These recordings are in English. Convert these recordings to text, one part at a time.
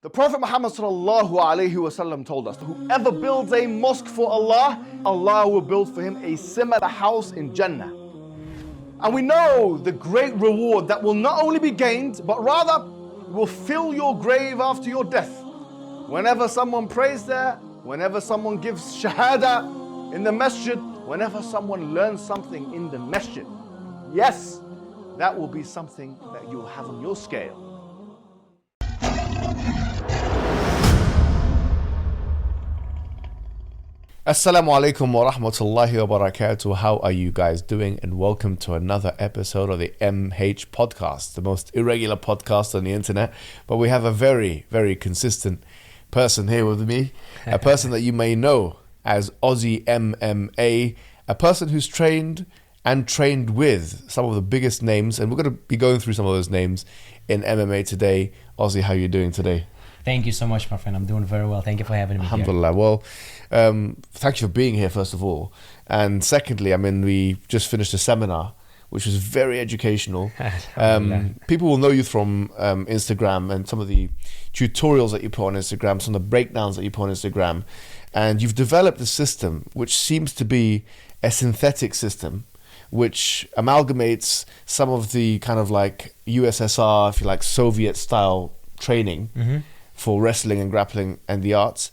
The Prophet Muhammad ﷺ told us that whoever builds a mosque for Allah, Allah will build for him a similar house in Jannah. And we know the great reward that will not only be gained, but rather will fill your grave after your death. Whenever someone prays there, whenever someone gives shahada in the masjid, whenever someone learns something in the masjid, yes, that will be something that you'll have on your scale. Assalamu alaikum wa rahmatullahi wa barakatuh. How are you guys doing? And welcome to another episode of the MH podcast, the most irregular podcast on the internet. But we have a very, very consistent person here with me, a person that you may know as Aussie MMA, a person who's trained and trained with some of the biggest names. And we're going to be going through some of those names in MMA today. Aussie, how are you doing today? Thank you so much, my friend. I'm doing very well. Thank you for having me Alhamdulillah. here. Well, thank you for being here, first of all. And secondly, we just finished a seminar, which was very educational. People will know you from Instagram and some of the tutorials that you put on Instagram, some of the breakdowns that you put on Instagram. And you've developed a system which seems to be a synthetic system, which amalgamates some of the kind of like USSR, if you like, Soviet-style training for wrestling and grappling and the arts,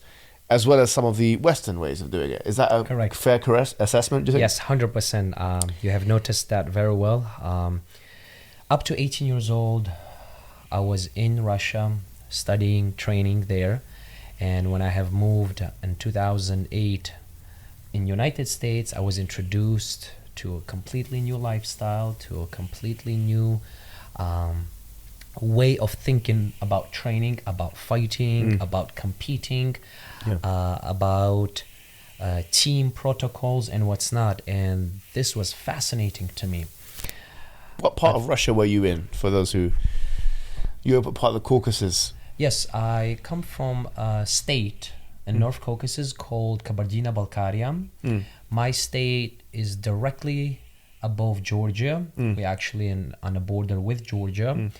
as well as some of the Western ways of doing it. Is that a correct assessment, do you think? Yes, 100%. You have noticed that very well. Up to 18 years old, I was in Russia studying, training there. And when I have moved in 2008 in United States, I was introduced to a completely new lifestyle, to a completely new way of thinking about training, about fighting, about competing, about team protocols and what's not. And this was fascinating to me. What part of Russia were you in, for those who... You were part of the Caucasus? Yes, I come from a state in North Caucasus called Kabardino-Balkaria. My state is directly above Georgia. We're actually on the border with Georgia.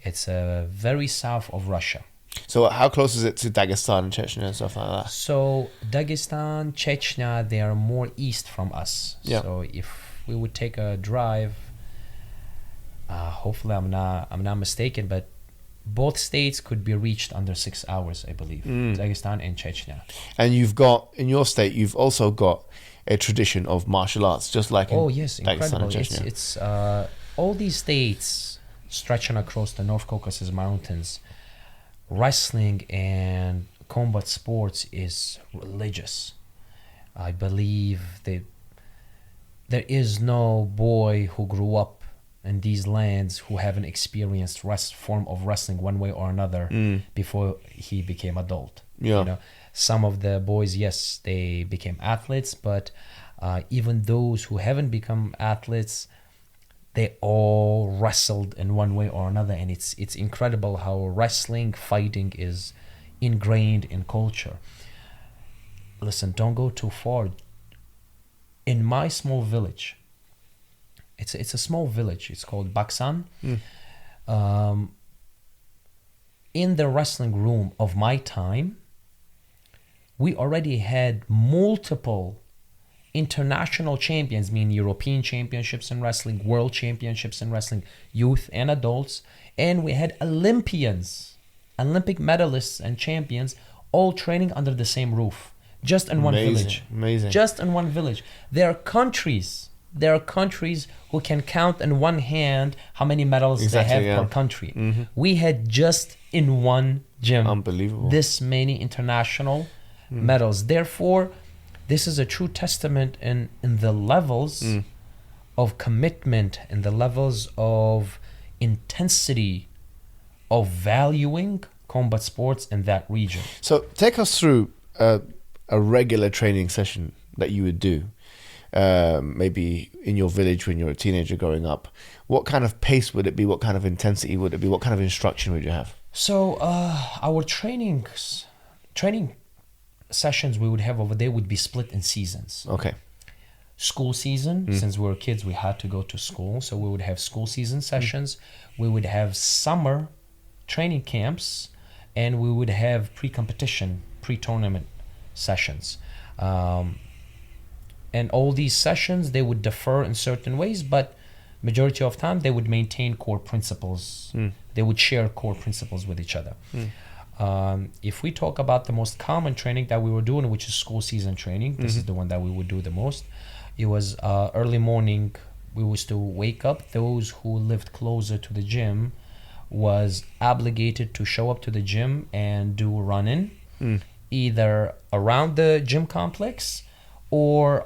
It's very south of Russia. So how close is it to Dagestan and Chechnya and stuff like that? So Dagestan, Chechnya, they are more east from us. Yeah. So if we would take a drive, hopefully I'm not mistaken, but both states could be reached under 6 hours, I believe. Dagestan and Chechnya. And you've got, in your state, you've also got a tradition of martial arts, just like in yes, Dagestan incredible. and Chechnya. It's all these states stretching across the North Caucasus Mountains, wrestling and combat sports is religious. I believe that there is no boy who grew up in these lands who haven't experienced form of wrestling one way or another before he became adult. Yeah. You know, some of the boys, yes, they became athletes, but even those who haven't become athletes, they all wrestled in one way or another. And it's incredible how wrestling, fighting is ingrained in culture. Listen, don't go too far. In my small village, it's a small village. It's called Baksan. In the wrestling room of my time, we already had multiple international champions, meaning European championships in wrestling, world championships in wrestling, youth and adults. And we had Olympians, Olympic medalists and champions, all training under the same roof, just in one village. Amazing. Just in one village. There are countries who can count in one hand how many medals they have per country. We had just in one gym, unbelievable, this many international medals. Therefore, this is a true testament in the levels of commitment and the levels of intensity of valuing combat sports in that region. So take us through a regular training session that you would do, maybe in your village when you're a teenager growing up. What kind of pace would it be? What kind of intensity would it be? What kind of instruction would you have? So our training sessions we would have over there would be split in seasons. Okay. School season, since we were kids, we had to go to school, so we would have school season sessions. We would have summer training camps and we would have pre-competition, pre-tournament sessions. And all these sessions, they would differ in certain ways, but majority of time they would maintain core principles. They would share core principles with each other. If we talk about the most common training that we were doing, which is school season training, this is the one that we would do the most. It was early morning. We used to wake up. Those who lived closer to the gym was obligated to show up to the gym and do running, either around the gym complex or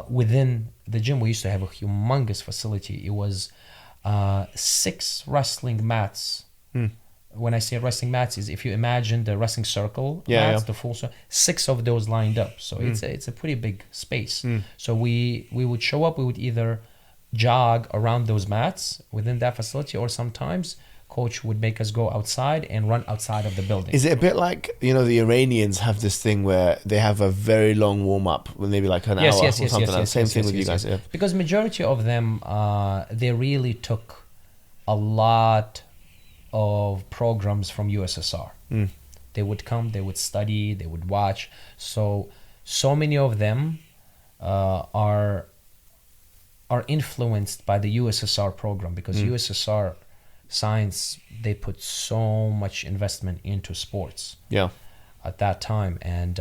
within the gym. We used to have a humongous facility. It was 6 wrestling mats. When I say wrestling mats, is if you imagine the wrestling circle mats, the full circle, 6 of those lined up. So it's a pretty big space. So we would show up. We would either jog around those mats within that facility, or sometimes coach would make us go outside and run outside of the building. Is it a bit like, the Iranians have this thing where they have a very long warm-up, maybe like an hour or something? Same thing with you guys. Yeah. Because majority of them, they really took a lot of programs from USSR. They would come, they would study, they would watch. So many of them are influenced by the USSR program, because USSR science, they put so much investment into sports at that time. And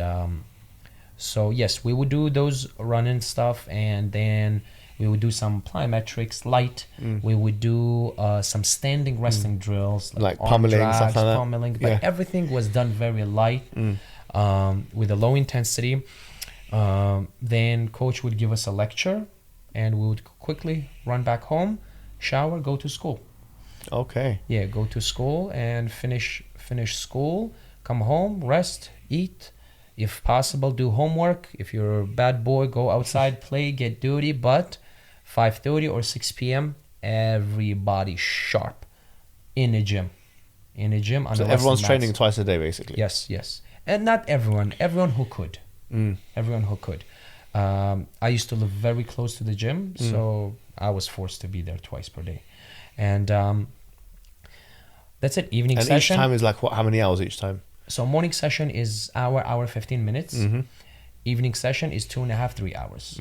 so yes, we would do those running stuff, and then we would do some plyometrics light. We would do some standing wrestling drills, like pummeling, drags, stuff like that. pummeling, but everything was done very light, with a low intensity. Then coach would give us a lecture, and we would quickly run back home, shower, go to school. Okay. Yeah, go to school and finish school, come home, rest, eat. If possible, do homework. If you're a bad boy, go outside, play, get dirty. But 5:30 or 6 p.m., everybody sharp in a gym. So everyone's training twice a day, basically. Yes. And not everyone who could. Everyone who could. I used to live very close to the gym, so I was forced to be there twice per day. And that's it. Evening session. And each time is like what? How many hours each time? So morning session is hour 15 minutes. Evening session is 2.5, 3 hours.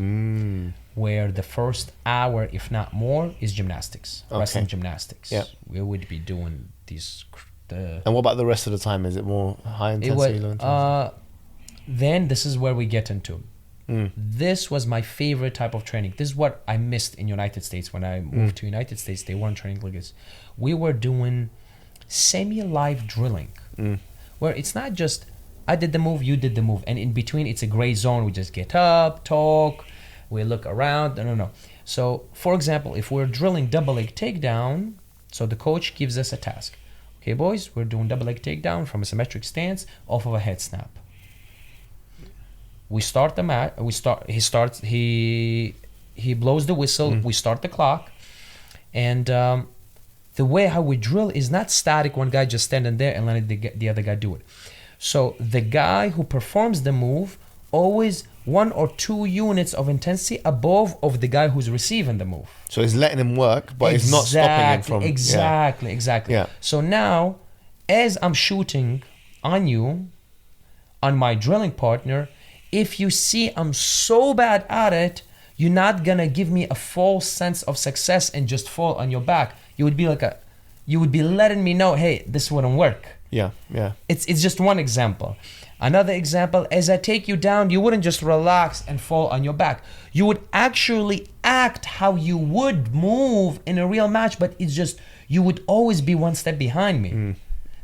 Where the first hour, if not more, is gymnastics, wrestling gymnastics. We would be doing these. And what about the rest of the time? Is it more high intensity, low intensity? Then this is where we get into. This was my favorite type of training. This is what I missed in United States. When I moved to United States, they weren't training like this. We were doing semi-live drilling, where it's not just I did the move, you did the move, and in between it's a gray zone. We just get up, talk, we look around. No. So for example, if we're drilling double leg takedown, so the coach gives us a task. Okay, boys, we're doing double leg takedown from a symmetric stance off of a head snap. We start the mat. He blows the whistle. We start the clock, and the way how we drill is not static. One guy just standing there and letting the other guy do it. So the guy who performs the move always 1 or 2 units of intensity above of the guy who's receiving the move. So he's letting him work, but he's not stopping him from... Exactly. Yeah. So now, as I'm shooting on you, on my drilling partner, if you see I'm so bad at it, you're not gonna give me a false sense of success and just fall on your back. You would be letting me know, hey, this wouldn't work. Yeah. It's just one example. Another example, as I take you down, you wouldn't just relax and fall on your back. You would actually act how you would move in a real match, but it's just, you would always be one step behind me.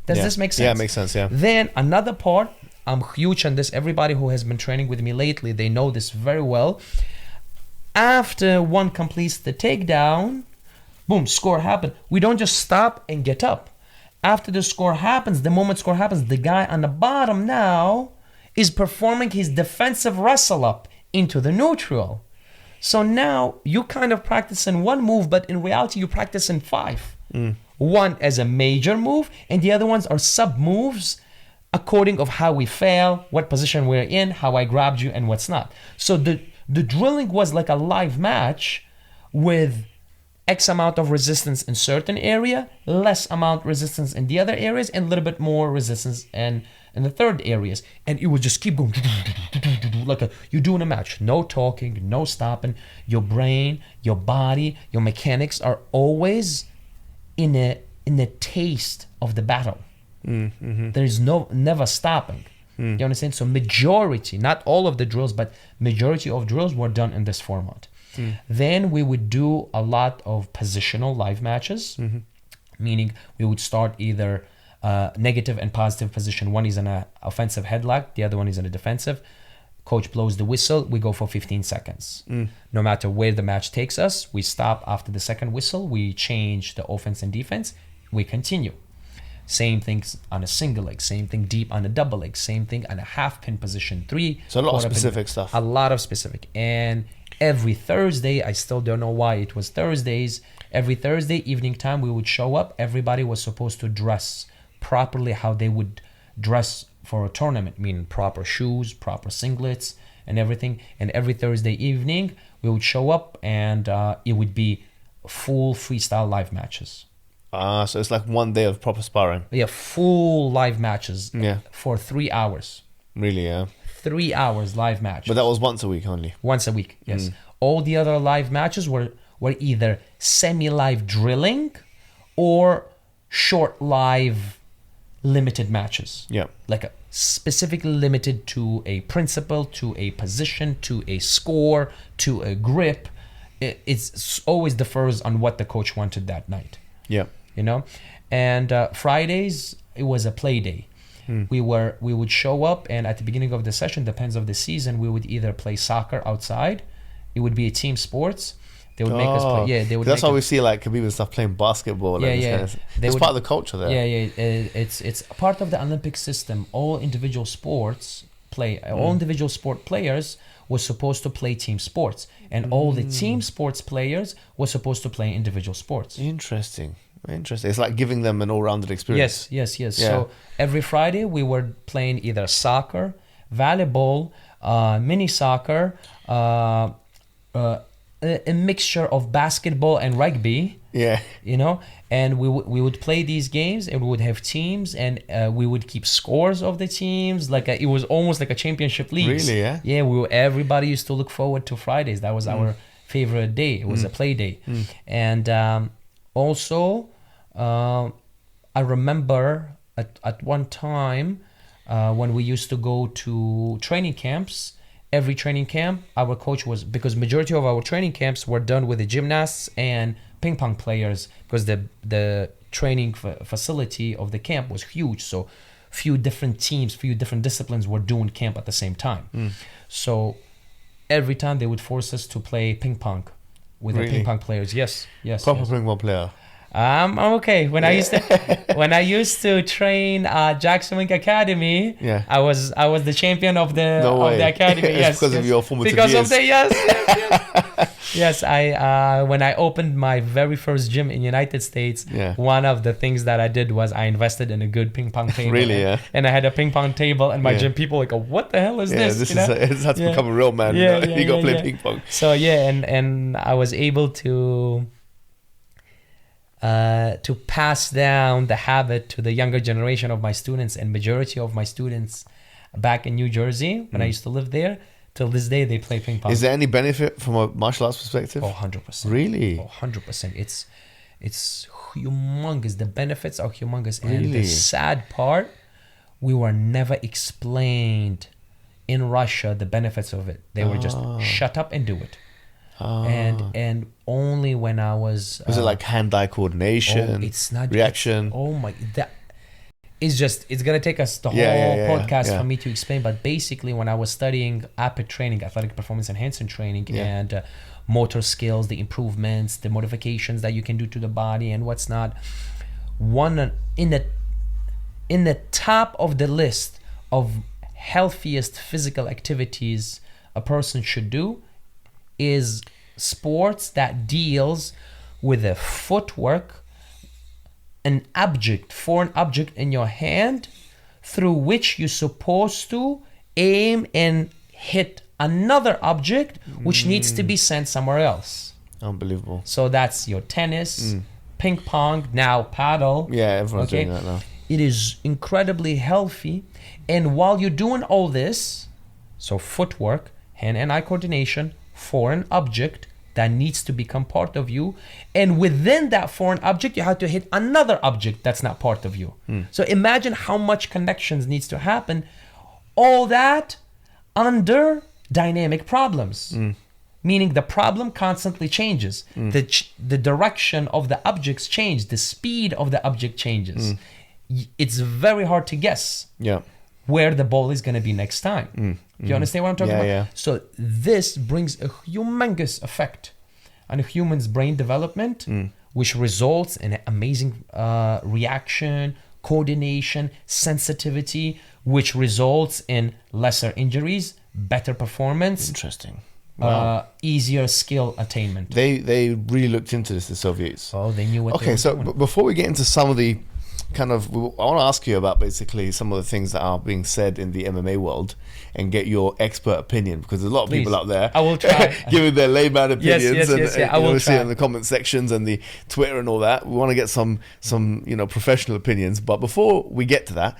Does this make sense? Yeah, it makes sense, yeah. Then another part, I'm huge on this. Everybody who has been training with me lately, they know this very well. After one completes the takedown, boom, score happened. We don't just stop and get up. After the score happens, the moment score happens, the guy on the bottom now is performing his defensive wrestle up into the neutral. So now you kind of practice in one move, but in reality you practice in 5. One as a major move, and the other ones are sub moves according of how we fail, what position we're in, how I grabbed you, and what's not. So the drilling was like a live match with X amount of resistance in certain area, less amount resistance in the other areas, and a little bit more resistance in the third areas. And it would just keep going like you're doing a match. No talking, no stopping. Your brain, your body, your mechanics are always in a taste of the battle. There's never stopping. You understand? So majority, not all of the drills, but majority of drills were done in this format. Then we would do a lot of positional live matches, meaning we would start either negative and positive position. One is in an offensive headlock, the other one is in a defensive. Coach blows the whistle, we go for 15 seconds. No matter where the match takes us, we stop after the second whistle, we change the offense and defense, we continue. Same things on a single leg, same thing deep on a double leg, same thing on a half pin position, 3. So a lot of specific stuff. A lot of specific. And every Thursday, I still don't know why it was Thursdays, every Thursday evening time we would show up. Everybody was supposed to dress properly how they would dress for a tournament, meaning proper shoes, proper singlets and everything. And every Thursday evening we would show up and it would be full freestyle live matches. So it's like one day of proper sparring. Yeah, full live matches for 3 hours. Really, yeah. 3 hours live matches. But that was once a week only. Once a week, yes. All the other live matches were either semi-live drilling or short live limited matches. Yeah. Like specifically limited to a principle, to a position, to a score, to a grip. It's always differs on what the coach wanted that night. Yeah. You know? And Fridays, it was a play day. We would show up, and at the beginning of the session, depends of the season, we would either play soccer outside. It would be a team sports. They would make us play. Yeah, they would. That's why we see like Khabib and stuff playing basketball. Yeah, like yeah. Kind of, it's part of the culture there. Yeah, yeah. It's part of the Olympic system. All individual sports all individual sport players were supposed to play team sports, and all the team sports players were supposed to play individual sports. Interesting. It's like giving them an all-rounded experience. Yes. Yeah. So every Friday we were playing either soccer, volleyball, mini soccer, a mixture of basketball and rugby. Yeah. You know, and we would play these games, and we would have teams, and we would keep scores of the teams. Like it was almost like a championship league. Really? Yeah. Yeah. Everybody used to look forward to Fridays. That was our favorite day. It was a play day, and also. I remember at one time when we used to go to training camps. Every training camp, our coach was, because majority of our training camps were done with the gymnasts and ping pong players, because the training facility of the camp was huge. So few different teams, few different disciplines were doing camp at the same time. So every time they would force us to play ping pong with the ping pong players. Yes. Proper ping pong player. I'm okay. When I used to train Jackson Wink Academy, I was the champion of the academy. Yes, because of your formative because years. of the yes. I when I opened my very first gym in United States, one of the things that I did was I invested in a good ping pong table. Really, and I had a ping pong table in my gym. People were like, what the hell is this? This has to become a real man. You got to play ping pong. So and I was able to pass down the habit to the younger generation of my students, and majority of my students back in New Jersey, when I used to live there, till this day they play ping pong. Is there any benefit from a martial arts perspective? 100%. Really? 100%. It's humongous. The benefits are humongous. Really? And the sad part, we were never explained in Russia the benefits of it. They were just shut up and do it. And only when I was it like hand-eye coordination, it's not reaction? It's gonna take us the whole podcast for me to explain. But basically, when I was studying APIT training, athletic performance enhancement training, and motor skills, the improvements, the modifications that you can do to the body and what's not, one in the top of the list of healthiest physical activities a person should do is sports that deals with the footwork, an object, foreign object in your hand, through which you're supposed to aim and hit another object which needs to be sent somewhere else. Unbelievable. So that's your tennis, ping pong, now paddle. Yeah, everyone's doing that now. It is incredibly healthy. And while you're doing all this, so footwork, hand and eye coordination, foreign object that needs to become part of you. And within that foreign object, you have to hit another object that's not part of you. So imagine how much connections needs to happen. All that under dynamic problems. Meaning the problem constantly changes. The direction of the objects change. The speed of the object changes. It's very hard to guess where the ball is going to be next time. You understand what I'm talking about? Yeah. So this brings a humongous effect on a human's brain development, which results in amazing reaction, coordination, sensitivity, which results in lesser injuries, better performance. Interesting. Wow. Easier skill attainment. They really looked into this, the Soviets. Oh, they knew what they Okay, were so doing. before we get into some of the I want to ask you about basically some of the things that are being said in the MMA world and get your expert opinion, because there's a lot of people out there I will try. giving their layman opinions. Yes, I will see try. it in the comment sections and the Twitter and all that. We want to get some professional opinions. But before we get to that,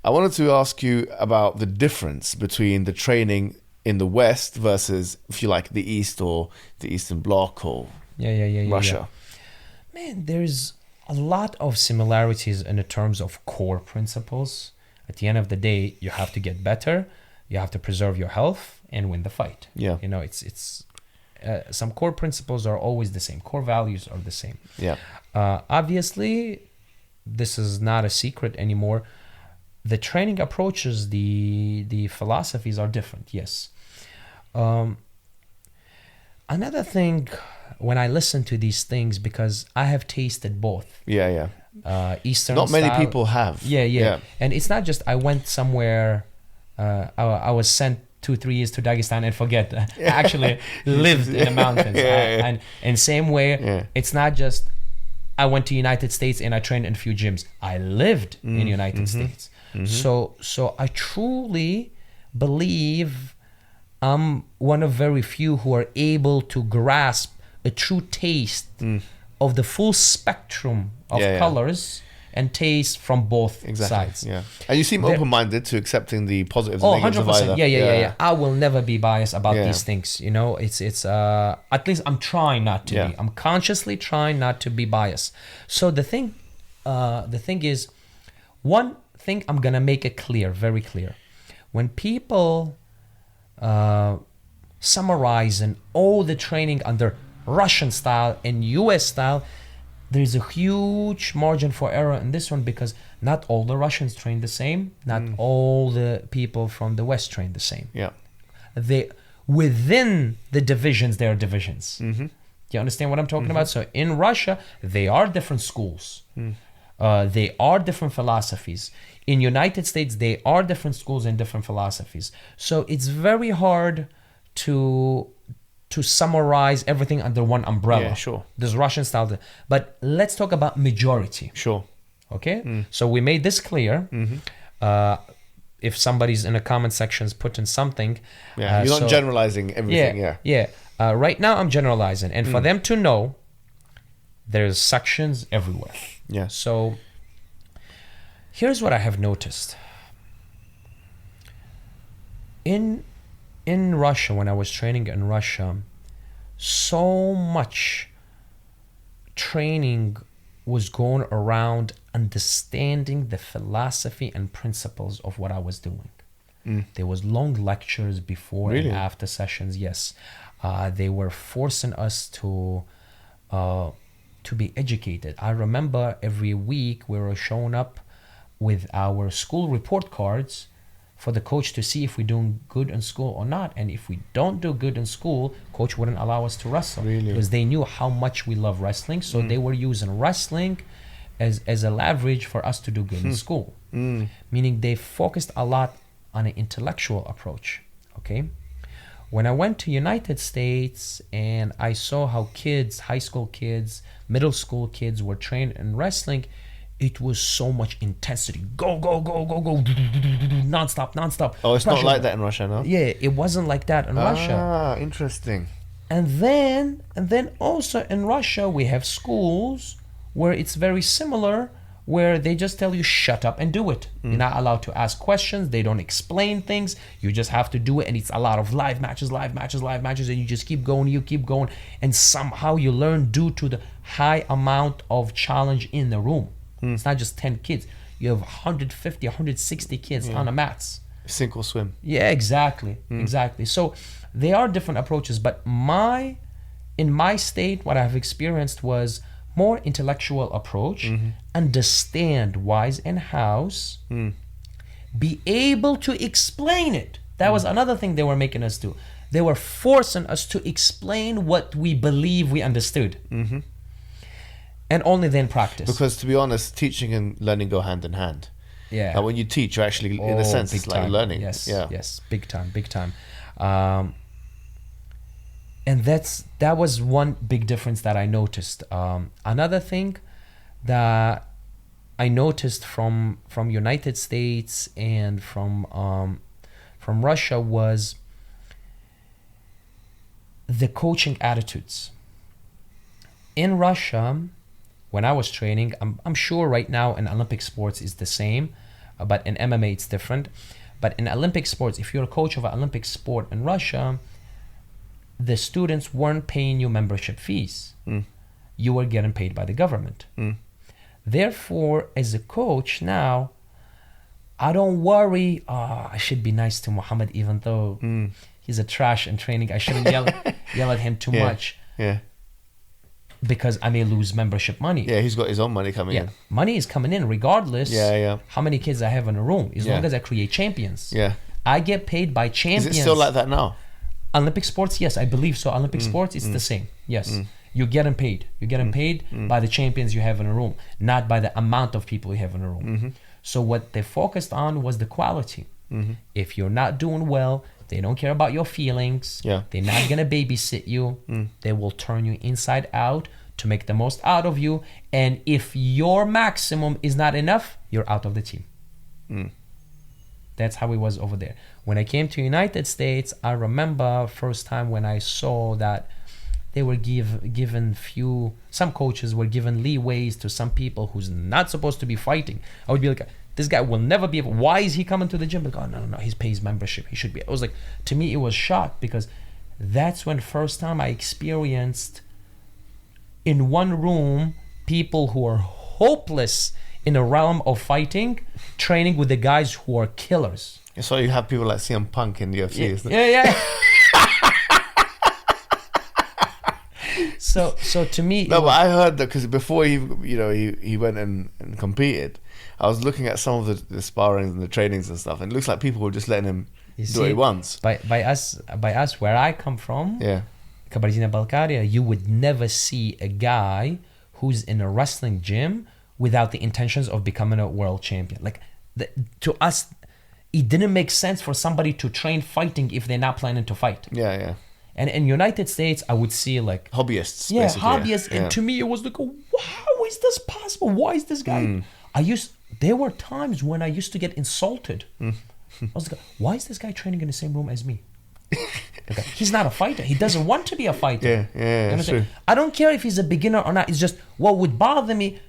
I wanted to ask you about the difference between the training in the West versus, if you like, the East or the Eastern Bloc or Russia. Man, there's a lot of similarities in the terms of core principles. At the end of the day, you have to get better, you have to preserve your health and win the fight. Yeah. It's some core principles are always the same. Core values are the same. Yeah. Obviously, this is not a secret anymore. The training approaches, the philosophies are different. Yes. Another thing, when I listen to these things, because I have tasted both. Yeah. Eastern Not many style. people have. Yeah. And it's not just I went somewhere, I was sent 2-3 years to Dagestan and forget. I actually lived in the mountains. And same way, it's not just I went to United States and I trained in a few gyms. I lived in United States. So I truly believe I'm one of very few who are able to grasp a true taste of the full spectrum of colors and taste from both sides. Yeah. And you seem open-minded to accepting the positives and negatives 100%. of either. Yeah. I will never be biased about these things. It's at least I'm trying not to be. I'm consciously trying not to be biased. So the thing is, one thing I'm gonna make it clear, very clear. When people summarizing all the training under Russian style and US style, there's a huge margin for error in this one, because not all the Russians train the same, not all the people from the West train the same. Yeah. Within the divisions, there are divisions. You understand what I'm talking about? So in Russia, they are different schools. They are different philosophies. In United States, they are different schools and different philosophies. So it's very hard to summarize everything under one umbrella. Yeah, sure. There's Russian style. But let's talk about majority. Sure. Okay? So we made this clear. If somebody's in the comment sections putting something. Yeah, you're not generalizing everything. Right now I'm generalizing. And for them to know, there's sections everywhere. Yeah. So here's what I have noticed. In Russia, when I was training in Russia, so much training was going around understanding the philosophy and principles of what I was doing. There was long lectures before and after sessions. Yes, they were forcing us to be educated. I remember every week we were showing up with our school report cards for the coach to see if we're doing good in school or not. And if we don't do good in school, coach wouldn't allow us to wrestle. Because they knew how much we love wrestling. So they were using wrestling as a leverage for us to do good in school. Meaning they focused a lot on an intellectual approach. Okay. When I went to United States and I saw how kids, high school kids, middle school kids were trained in wrestling, it was so much intensity. Go, non-stop. Oh, it's Pressure. not like that in Russia, no? Yeah, it wasn't like that in Russia. Ah, interesting. And then also in Russia we have schools where it's very similar, where they just tell you shut up and do it. You're not allowed to ask questions. They don't explain things. You just have to do it, and it's a lot of live matches, and you just keep going, and somehow you learn due to the high amount of challenge in the room. It's not just 10 kids. You have 150, 160 kids on the mats. Sink or swim. Yeah, exactly. So there are different approaches, but in my state, what I've experienced was more intellectual approach, understand whys and hows, be able to explain it. That was another thing they were making us do. They were forcing us to explain what we believe we understood. And only then practice. Because to be honest, teaching and learning go hand in hand. Yeah. And when you teach, you're actually, in a sense, it's like learning. Yes, yeah. yes, big time. And that was one big difference that I noticed. Another thing that I noticed from United States and from Russia was the coaching attitudes. In Russia, when I was training, I'm sure right now in Olympic sports is the same, but in MMA it's different. But in Olympic sports, if you're a coach of an Olympic sport in Russia, the students weren't paying you membership fees. You were getting paid by the government. Therefore, as a coach now, I don't worry, I should be nice to Mohammed even though he's a trash in training. I shouldn't yell at him too much. Yeah. Because I may lose membership money. Yeah, he's got his own money coming in. Money is coming in regardless how many kids I have in a room, as long as I create champions. Yeah. I get paid by champions. Is it still like that now? Olympic sports, yes, I believe so. Olympic sports, it's the same. Yes. You're getting paid. You're getting paid by the champions you have in a room, not by the amount of people you have in a room. So what they focused on was the quality. If you're not doing well, they don't care about your feelings. Yeah. They're not going to babysit you. They will turn you inside out to make the most out of you. And if your maximum is not enough, you're out of the team. That's how it was over there. When I came to United States, I remember first time when I saw that they were given some coaches were given leeways to some people who's not supposed to be fighting. I would be like, this guy will never be able, why is he coming to the gym? Like, oh, no, he pays membership. He should be. I was like, to me, it was shocked because that's when first time I experienced in one room people who are hopeless in the realm of fighting, training with the guys who are killers. So you have people like CM Punk in the UFC, isn't it? Yeah. So to me, no, but I heard that because before he went and competed, I was looking at some of the sparring and the trainings and stuff, and it looks like people were just letting him do what he wants. By us, where I come from, Kabardino-Balkaria, you would never see a guy who's in a wrestling gym without the intentions of becoming a world champion. Like to us, it didn't make sense for somebody to train fighting if they're not planning to fight. Yeah. And in United States, I would see like hobbyists. Yeah, basically. hobbyists. And to me, it was like, how is this possible? Why is this guy? There were times when I used to get insulted. I was like, why is this guy training in the same room as me? Okay. He's not a fighter. He doesn't want to be a fighter. Yeah, that's true. I don't care if he's a beginner or not. It's just what would bother me.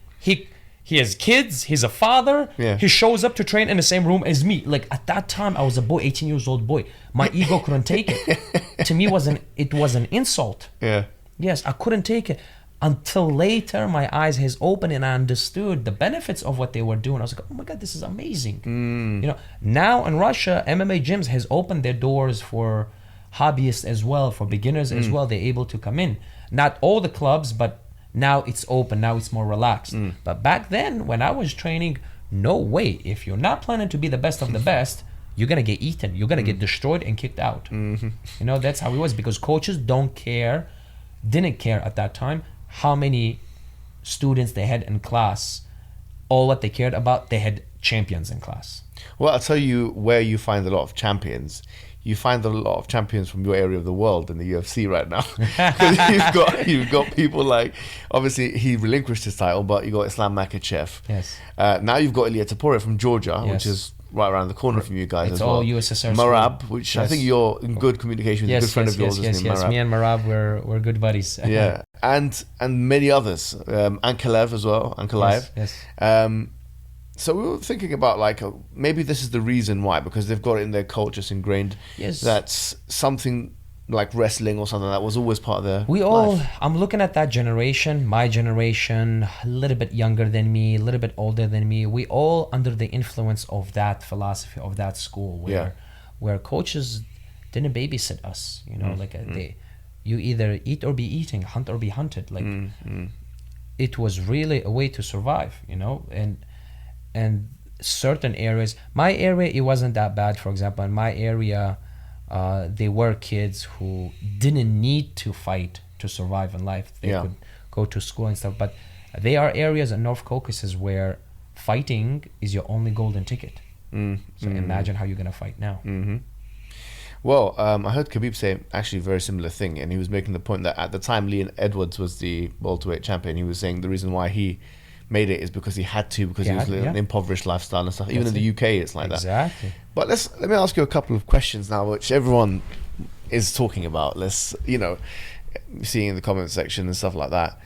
He has kids. He's a father. Yeah. He shows up to train in the same room as me. Like at that time, I was a boy, 18 years old boy. My ego couldn't take it. To me, it was an insult. Yeah. Yes, I couldn't take it until later. My eyes has opened and I understood the benefits of what they were doing. I was like, oh my God, this is amazing. Now in Russia, MMA gyms has opened their doors for hobbyists as well, for beginners as well. They're able to come in. Not all the clubs, but now it's open. Now it's more relaxed. But back then, when I was training, no way. If you're not planning to be the best of the best, you're gonna get eaten. You're gonna get destroyed and kicked out. That's how it was, because coaches didn't care at that time how many students they had in class. All what they cared about, they had champions in class. Well, I'll tell you where you find a lot of champions. You find a lot of champions from your area of the world in the UFC right now. you've got people like, obviously he relinquished his title, but you got Islam Makhachev. Yes. Now you've got Ilia Topuria from Georgia, which is right around the corner from you guys It's as all well. USSR. Marab, which I Yes. think you're in good communication with. Yes, a good friend yes, of yours, yes, isn't yes, he, yes. Marab? Me and Marab, we're good buddies. Yeah, and many others. Ankalev as well, Ankalev. Yes, yes. So we were thinking about like maybe this is the reason why, because they've got it in their culture, just ingrained. Yes. That's something like wrestling or something that was always part of their We all, life. I'm looking at that generation, my generation, a little bit younger than me, a little bit older than me. We all under the influence of that philosophy, of that school, where coaches didn't babysit us. You know, you either eat or be eating, hunt or be hunted. Like it was really a way to survive. You know, and certain areas, my area, it wasn't that bad. For example, in my area, they were kids who didn't need to fight to survive in life. They could go to school and stuff. But there are areas in North Caucasus where fighting is your only golden ticket. So imagine how you're going to fight now. Well, I heard Khabib say actually a very similar thing, and he was making the point that at the time Leon Edwards was the welterweight champion. He was saying the reason why he made it is because he had to, because he was living an impoverished lifestyle and stuff. Even in the UK, it's like that. Exactly. But let me ask you a couple of questions now, which everyone is talking about. Let's, seeing in the comment section and stuff like that.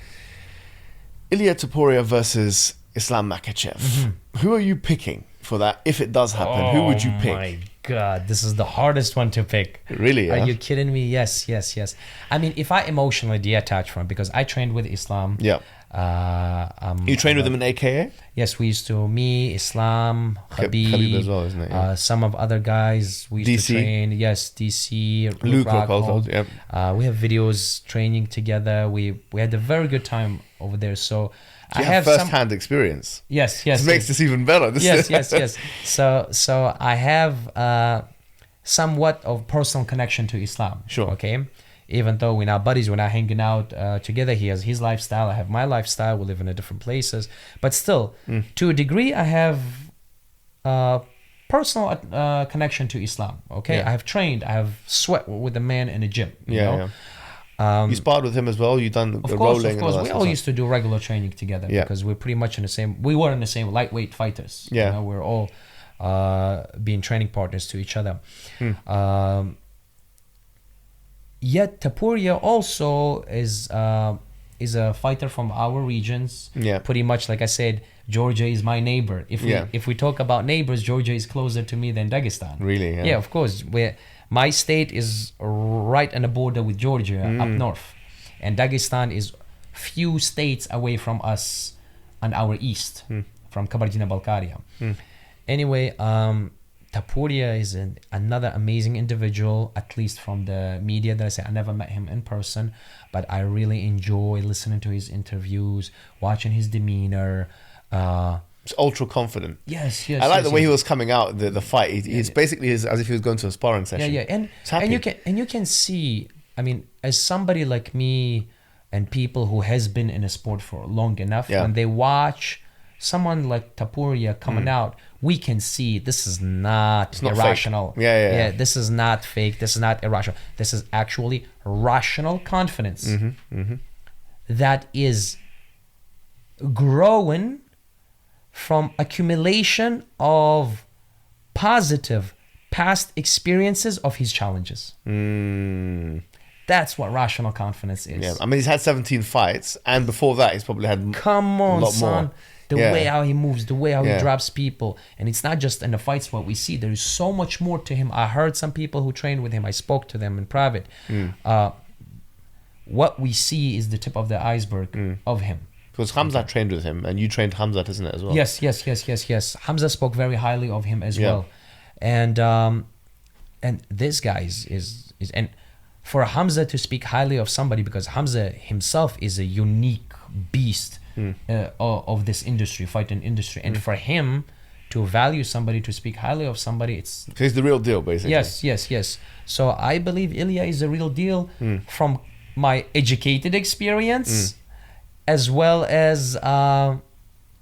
Ilia Topuria versus Islam Makhachev. Who are you picking for that? If it does happen, who would you pick? Oh my God, this is the hardest one to pick. Really? Are you kidding me? Yes, yes, yes. I mean, if I emotionally detach from it, because I trained with Islam. Yeah. You trained with him in AKA? Yes, we used to. Me, Islam, Khabib as well, isn't it? Yeah. Some of other guys we used to train. Yes, DC, Luke Rockhold. Yep. We have videos training together. We had a very good time over there. So I have first-hand experience. Yes, yes. This makes this even better. Yes. So I have somewhat of personal connection to Islam. Sure. Okay. Even though we're not buddies, we're not hanging out together. He has his lifestyle, I have my lifestyle. We live in different places, but still, to a degree, I have personal connection to Islam. Okay, I have trained, I have sweat with a man in a gym. You know? You sparred with him as well. You done the rolling. Of course, we all used to do regular training together because we're pretty much in the same. We were in the same lightweight fighters. Yeah, you know, we're all being training partners to each other. Yet Topuria also is a fighter from our regions. Yeah. Pretty much, like I said, Georgia is my neighbor. If we talk about neighbors, Georgia is closer to me than Dagestan. Really? Yeah. Yeah, of course. My state is right on the border with Georgia up north, and Dagestan is few states away from us on our east, from Kabardino-Balkaria. Anyway, Topuria is another amazing individual, at least from the media that I say. I never met him in person, but I really enjoy listening to his interviews, watching his demeanor. It's ultra confident. Yes. I like the way he was coming out the fight. It's basically as if he was going to a sparring session. Yeah. And you can see. I mean, as somebody like me and people who has been in a sport for long enough, when they watch someone like Topuria coming out, we can see this is not irrational. Fake. Yeah. This is not fake. This is not irrational. This is actually rational confidence that is growing from accumulation of positive past experiences of his challenges. That's what rational confidence is. Yeah, I mean, he's had 17 fights, and before that, he's probably had Come on, a lot son. more. The way how he moves, the way how he Yeah. drops people. And it's not just in the fights what we see. There is so much more to him. I heard some people who trained with him. I spoke to them in private. What we see is the tip of the iceberg of him. Because Khamzat trained with him, and you trained Khamzat, isn't it, as well? Yes. Hamza spoke very highly of him as well. And this guy is and for Hamza to speak highly of somebody, because Hamza himself is a unique beast of this industry, fighting industry, and for him to value somebody, to speak highly of somebody, it's he's the real deal, basically. Yes. So I believe Ilia is the real deal from my educated experience, as well as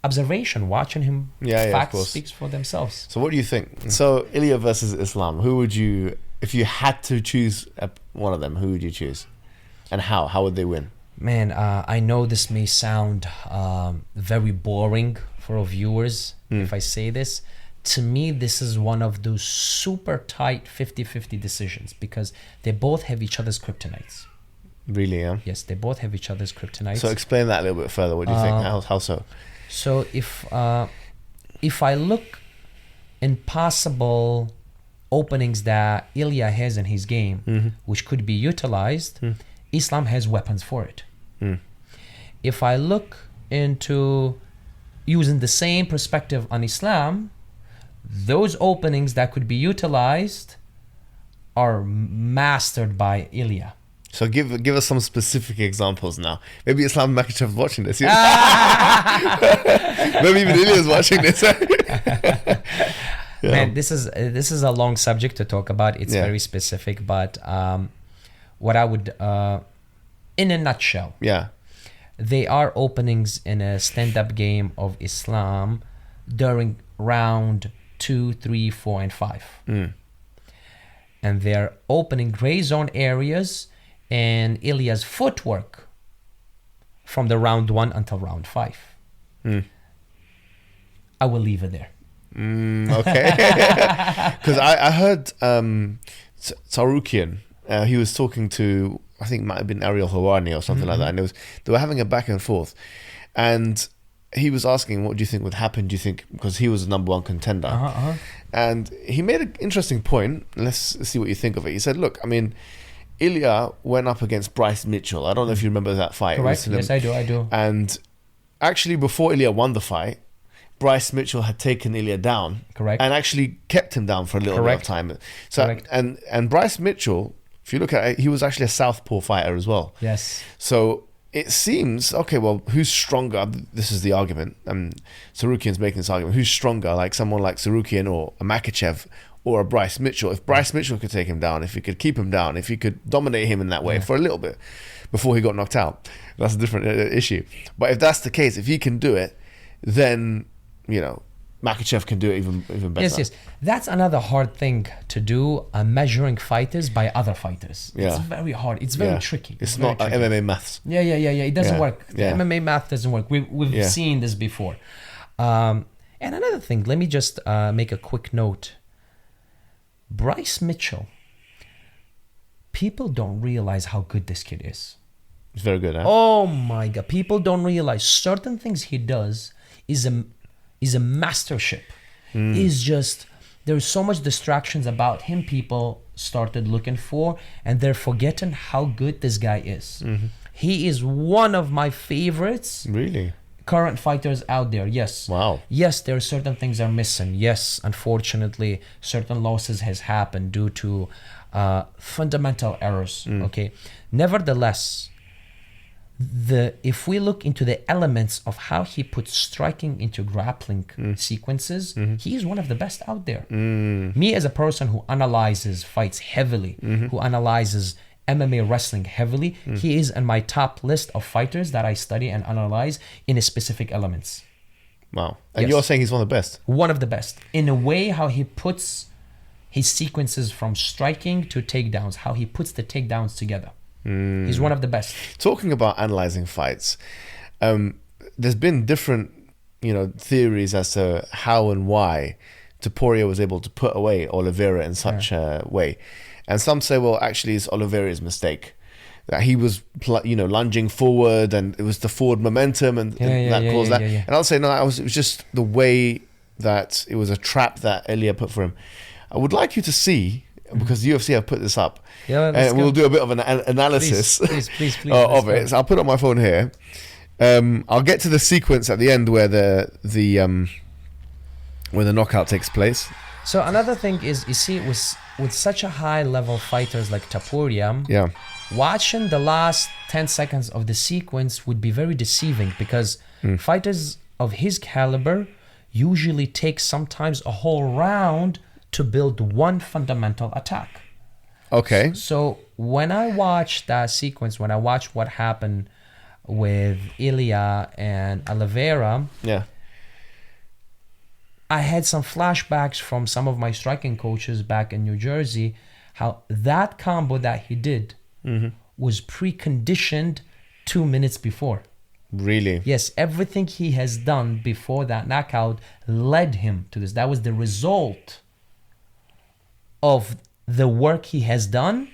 observation, watching him. Facts speaks for themselves. So what do you think? So Ilia versus Islam, who would you, if you had to choose one of them, who would you choose, and how? How would they win? Man, I know this may sound very boring for our viewers if I say this. to me, this is one of those super tight 50-50 decisions because they both have each other's kryptonites. Really, yeah. Yes, they both have each other's kryptonites. So explain that a little bit further. What do you think? How so? So if I look in possible openings that Ilia has in his game, which could be utilized, Islam has weapons for it. If I look into using the same perspective on Islam, those openings that could be utilized are mastered by Ilia. So give us some specific examples now. Maybe Islam Makhachev is watching this. Maybe even Ilia is watching this. Man, this is a long subject to talk about. It's very specific, but what I would, in a nutshell, they are openings in a stand-up game of Islam during round 2, 3, 4, and 5. And they're opening gray zone areas and Ilia's footwork from the round 1 until round 5. I will leave it there. Okay. Because I heard 𝙒𝙤𝙪𝙞𝙦𝙚, he was talking to, I think it might have been 𝙈𝙤𝙪𝙨𝙦 or something like that, and they were having a back and forth, and he was asking, what do you think would happen, do you think, because he was the number 1 contender. And he made an interesting point. Let's see what you think of it. He said, look, I mean, Ilia went up against Bryce Mitchell. I don't know if you remember that fight. Correct. Yes, I do. And actually, before Ilia won the fight, Bryce Mitchell had taken Ilia down. Correct. And actually kept him down for a little bit of time. So, and Bryce Mitchell, if you look at it, he was actually a southpaw fighter as well. Yes. So it seems, okay, well, who's stronger? This is the argument. 𝙒𝙪𝙞𝙀𝙗𝙗𝙗𝙗𝙗 making this argument. Who's stronger, like someone like 𝙒𝙪𝙗𝙗𝙗 or a Makhachev or a Bryce Mitchell? If Bryce Mitchell could take him down, if he could keep him down, if he could dominate him in that way for a little bit before he got knocked out, that's a different issue. But if that's the case, if he can do it, then, you know, Makhachev can do it even better. Yes. That's another hard thing to do, measuring fighters by other fighters. It's very hard. It's very tricky. It's not MMA maths. Yeah. It doesn't work. The MMA math doesn't work. We've seen this before. And another thing, let me just make a quick note. Bryce Mitchell, people don't realize how good this kid is. It's very good, huh? Oh my God. People don't realize certain things he does is a mastership. Is just, there's so much distractions about him people started looking for, and they're forgetting how good this guy is. He is one of my favorites. Really? Current fighters out there. Yes. Wow. Yes, there are certain things are missing. Yes, unfortunately, certain losses has happened due to fundamental errors. Okay. Nevertheless, if we look into the elements of how he puts striking into grappling sequences, he is one of the best out there. Me as a person who analyzes fights heavily, who analyzes MMA wrestling heavily, he is in my top list of fighters that I study and analyze in specific elements. Wow. And you're saying he's one of the best? One of the best. In a way, how he puts his sequences from striking to takedowns, how he puts the takedowns together. He's one of the best. Talking about analyzing fights, there's been different, theories as to how and why Topuria was able to put away Oliveira in such a way. And some say, well, actually, it's Oliveira's mistake. That he was, lunging forward, and it was the forward momentum, and that caused that. And I'll say, no, it was just the way that it was a trap that Ilia put for him. I would like you to see, because UFC have put this up, and we'll do a bit of an analysis please, of it. So I'll put it on my phone here. I'll get to the sequence at the end where the knockout takes place. So another thing is, you see, with such a high level fighters like Topuria, watching the last 10 seconds of the sequence would be very deceiving, because fighters of his caliber usually take sometimes a whole round to build one fundamental attack. Okay. So when I watch that sequence, when I watch what happened with Ilia and Oliveira, I had some flashbacks from some of my striking coaches back in New Jersey, how that combo that he did was preconditioned 2 minutes before. Really? Yes, everything he has done before that knockout led him to this. That was the result of the work he has done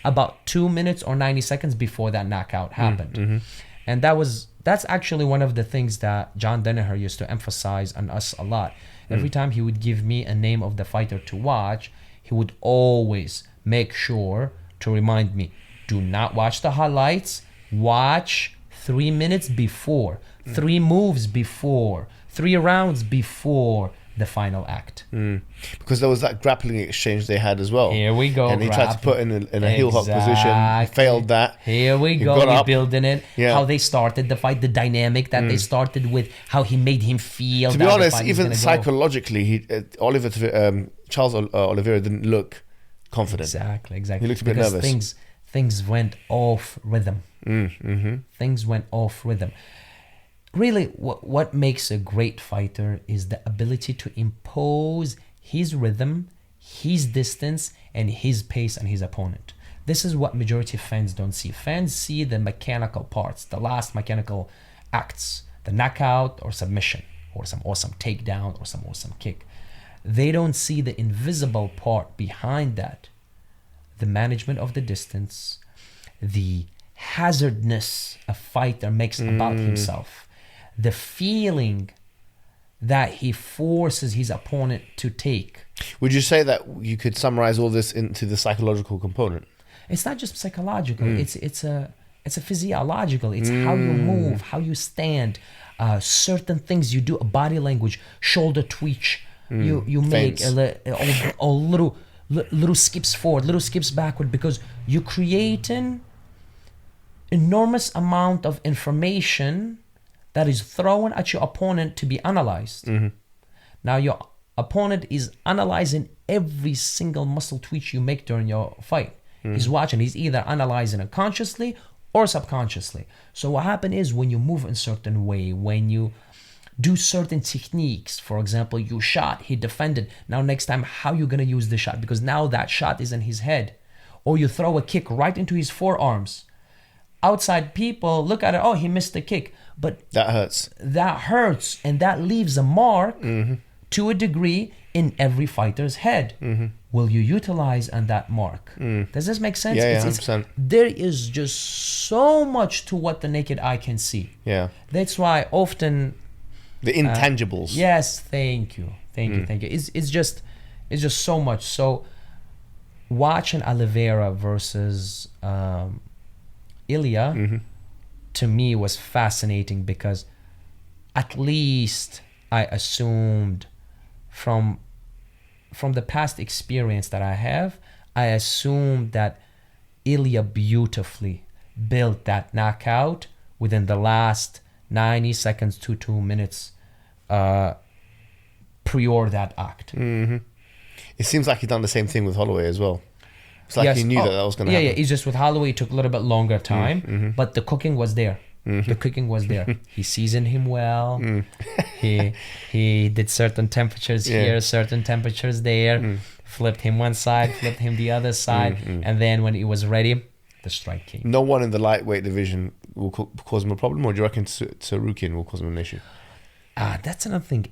about 2 minutes or 90 seconds before that knockout happened. And that's actually one of the things that John Danaher used to emphasize on us a lot. Every time he would give me a name of the fighter to watch, he would always make sure to remind me, do not watch the highlights, watch 3 minutes before, 3 moves before, 3 rounds before the final act. Because there was that grappling exchange they had as well. Here we go. And he tried to put in a heel hook position. He failed that. Here we go. got We're up. building it. Yeah. How they started the fight, the dynamic that they started with, how he made him feel. To be that the honest, fight was even gonna go. psychologically, Charles Oliveira didn't look confident. Exactly. He looked a bit Because nervous. Things went off rhythm. Things went off rhythm. Really, what makes a great fighter is the ability to impose his rhythm, his distance, and his pace on his opponent. This is what majority of fans don't see. Fans see the mechanical parts, the last mechanical acts, the knockout or submission, or some awesome takedown or some awesome kick. They don't see the invisible part behind that. The management of the distance, the hazardness a fighter makes about himself, the feeling that he forces his opponent to take. Would you say that you could summarize all this into the psychological component? It's not just psychological. It's a physiological. It's how you move, how you stand, certain things you do, body language, shoulder twitch. You make a little skips forward, little skips backward, because you're creating enormous amount of information that is thrown at your opponent to be analyzed. Now your opponent is analyzing every single muscle twitch you make during your fight. He's watching. He's either analyzing it consciously or subconsciously. So what happens is when you move in a certain way, when you do certain techniques, for example, you shot, he defended. Now next time, how you gonna use the shot? Because now that shot is in his head. Or you throw a kick right into his forearms. Outside people look at it, oh, he missed the kick. But That hurts. that hurts, and that leaves a mark to a degree in every fighter's head. Will you utilize on that mark? Does this make sense? Yeah, 100%. There is just so much to what the naked eye can see. Yeah. That's why often... The intangibles. Yes, thank you. It's just so much. So watching Oliveira versus Ilia, to me was fascinating, because at least I assumed from the past experience that I have, I assumed that Ilia beautifully built that knockout within the last 90 seconds to 2 minutes prior that act. It seems like he done the same thing with Holloway as well. It's like he knew that was going to happen. Yeah, it's just with Holloway, it took a little bit longer time, but the cooking was there. The cooking was there. He seasoned him well. He did certain temperatures here, certain temperatures there, flipped him one side, flipped him the other side, and then when it was ready, the strike came. No one in the lightweight division will cause him a problem, or do you reckon Tsarukyan will cause him an issue? That's another thing.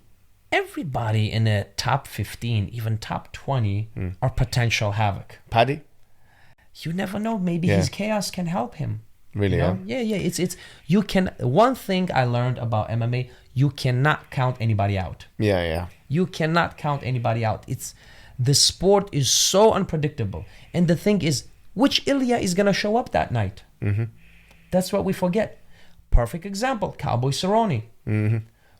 Everybody in the top 15, even top 20, are potential havoc. Paddy? You never know. Maybe his chaos can help him. Really? You know? Yeah. It's you can. One thing I learned about MMA: you cannot count anybody out. Yeah. You cannot count anybody out. The sport is so unpredictable, and the thing is, which Ilia is gonna show up that night? That's what we forget. Perfect example: Cowboy Cerrone.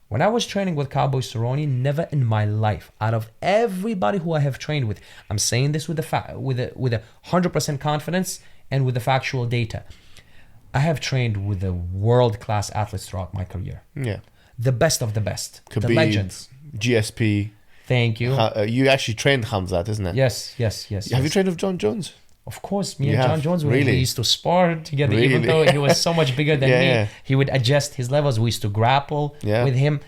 When I was training with Cowboy Cerrone, never in my life, out of everybody who I have trained with, I'm saying this with a 100% confidence and with the factual data. I have trained with the world-class athletes throughout my career. Yeah. The best of the best. Could the be legends. GSP. Thank you. You actually trained Khamzat, isn't it? Yes. Have you trained with John Jones? Of course, me You and John have? Jones, Really? we used to spar together, even Really? though he was so much bigger than me. Yeah. He would adjust his levels. We used to grapple with him.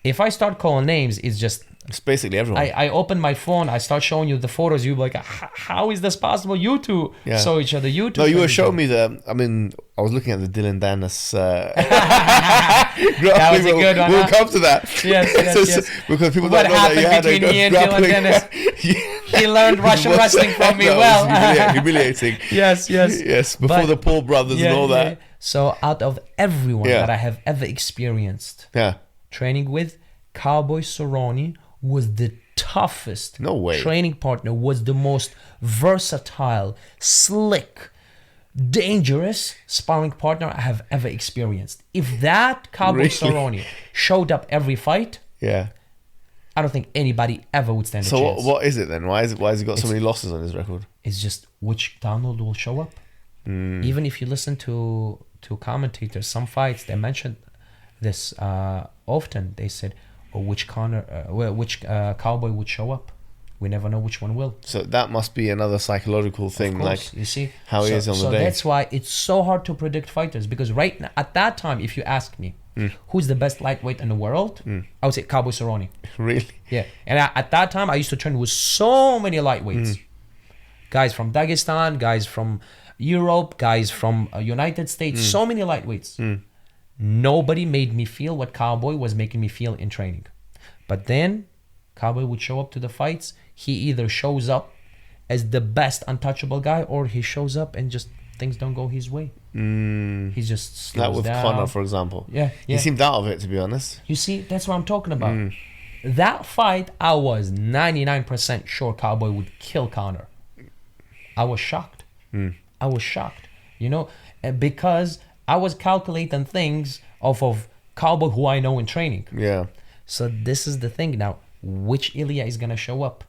If I start calling names, it's just It's basically everyone. I open my phone, I start showing you the photos. You're like, how is this possible? You two saw each other. You two. No, you were showing me the. I mean, I was looking at the Dylan Dennis. That was a good one. We'll come to that. Yes, yes. Because people What don't know that you had happened between me and Dylan grappling. Dennis? He learned Russian wrestling from me That well. was humiliating. Yes. Yes, before But- the Paul brothers and all that. So out of everyone Yeah. that I have ever experienced Yeah. training with, Cowboy Cerrone was the toughest No way. training partner, was the most versatile, slick, dangerous sparring partner I have ever experienced. If that Cowboy Really? Cerrone showed up every fight, Yeah. I don't think anybody ever would stand a So chance. what is it then? Why has he got so many losses on his record? It's just which download will show up. Even if you listen to commentators, some fights they mentioned this often. They said, which cowboy would show up. We never know which one will. So that must be another psychological thing, Of course, like you see how he is on the day. So that's why it's so hard to predict fighters, because right now, at that time, if you ask me who's the best lightweight in the world, I would say Cowboy Cerrone. Really? Yeah, and at that time, I used to train with so many lightweights, guys from Dagestan, guys from Europe, guys from United States, so many lightweights. Nobody made me feel what Cowboy was making me feel in training. But then Cowboy would show up to the fights. He either shows up as the best untouchable guy, or he shows up and just things don't go his way. He just slows Like with down. Conor, for example. Yeah. He seemed out of it, to be honest. You see, that's what I'm talking about. That fight, I was 99% sure Cowboy would kill Conor. I was shocked. I was shocked, because I was calculating things off of Cowboy who I know in training. Yeah. So this is the thing now. Which Ilia is going to show up?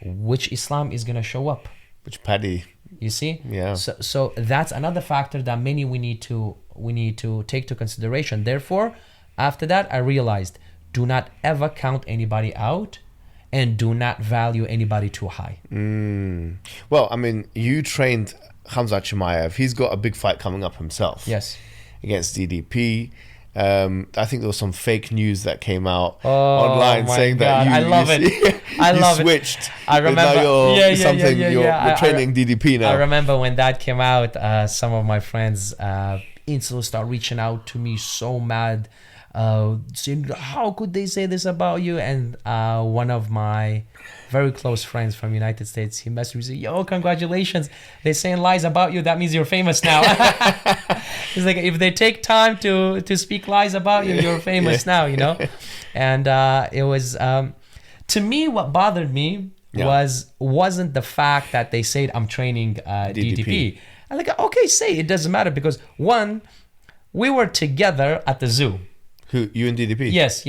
Which Islam is going to show up? Which Paddy? You see? Yeah. So that's another factor that we need to take to consideration. Therefore, after that, I realized, do not ever count anybody out, and do not value anybody too high. Well, I mean, you trained Hamzat Chimaev. He's got a big fight coming up himself. Yes. Against DDP. I think there was some fake news that came out online my saying God. that I love it. I love it. switched. I remember. Now you're Yeah. You're training DDP now. I remember when that came out, some of my friends instantly start reaching out to me so mad, saying, how could they say this about you? And one of my very close friends from United States, he messaged me, said, yo, congratulations. They're saying lies about you. That means you're famous now. It's like, if they take time to speak lies about you, you're famous now, And it was, to me, what bothered me wasn't the fact that they said I'm training DDP. I'm like, okay, say it doesn't matter, because one, we were together at the zoo. Who, you and DDP? Yes.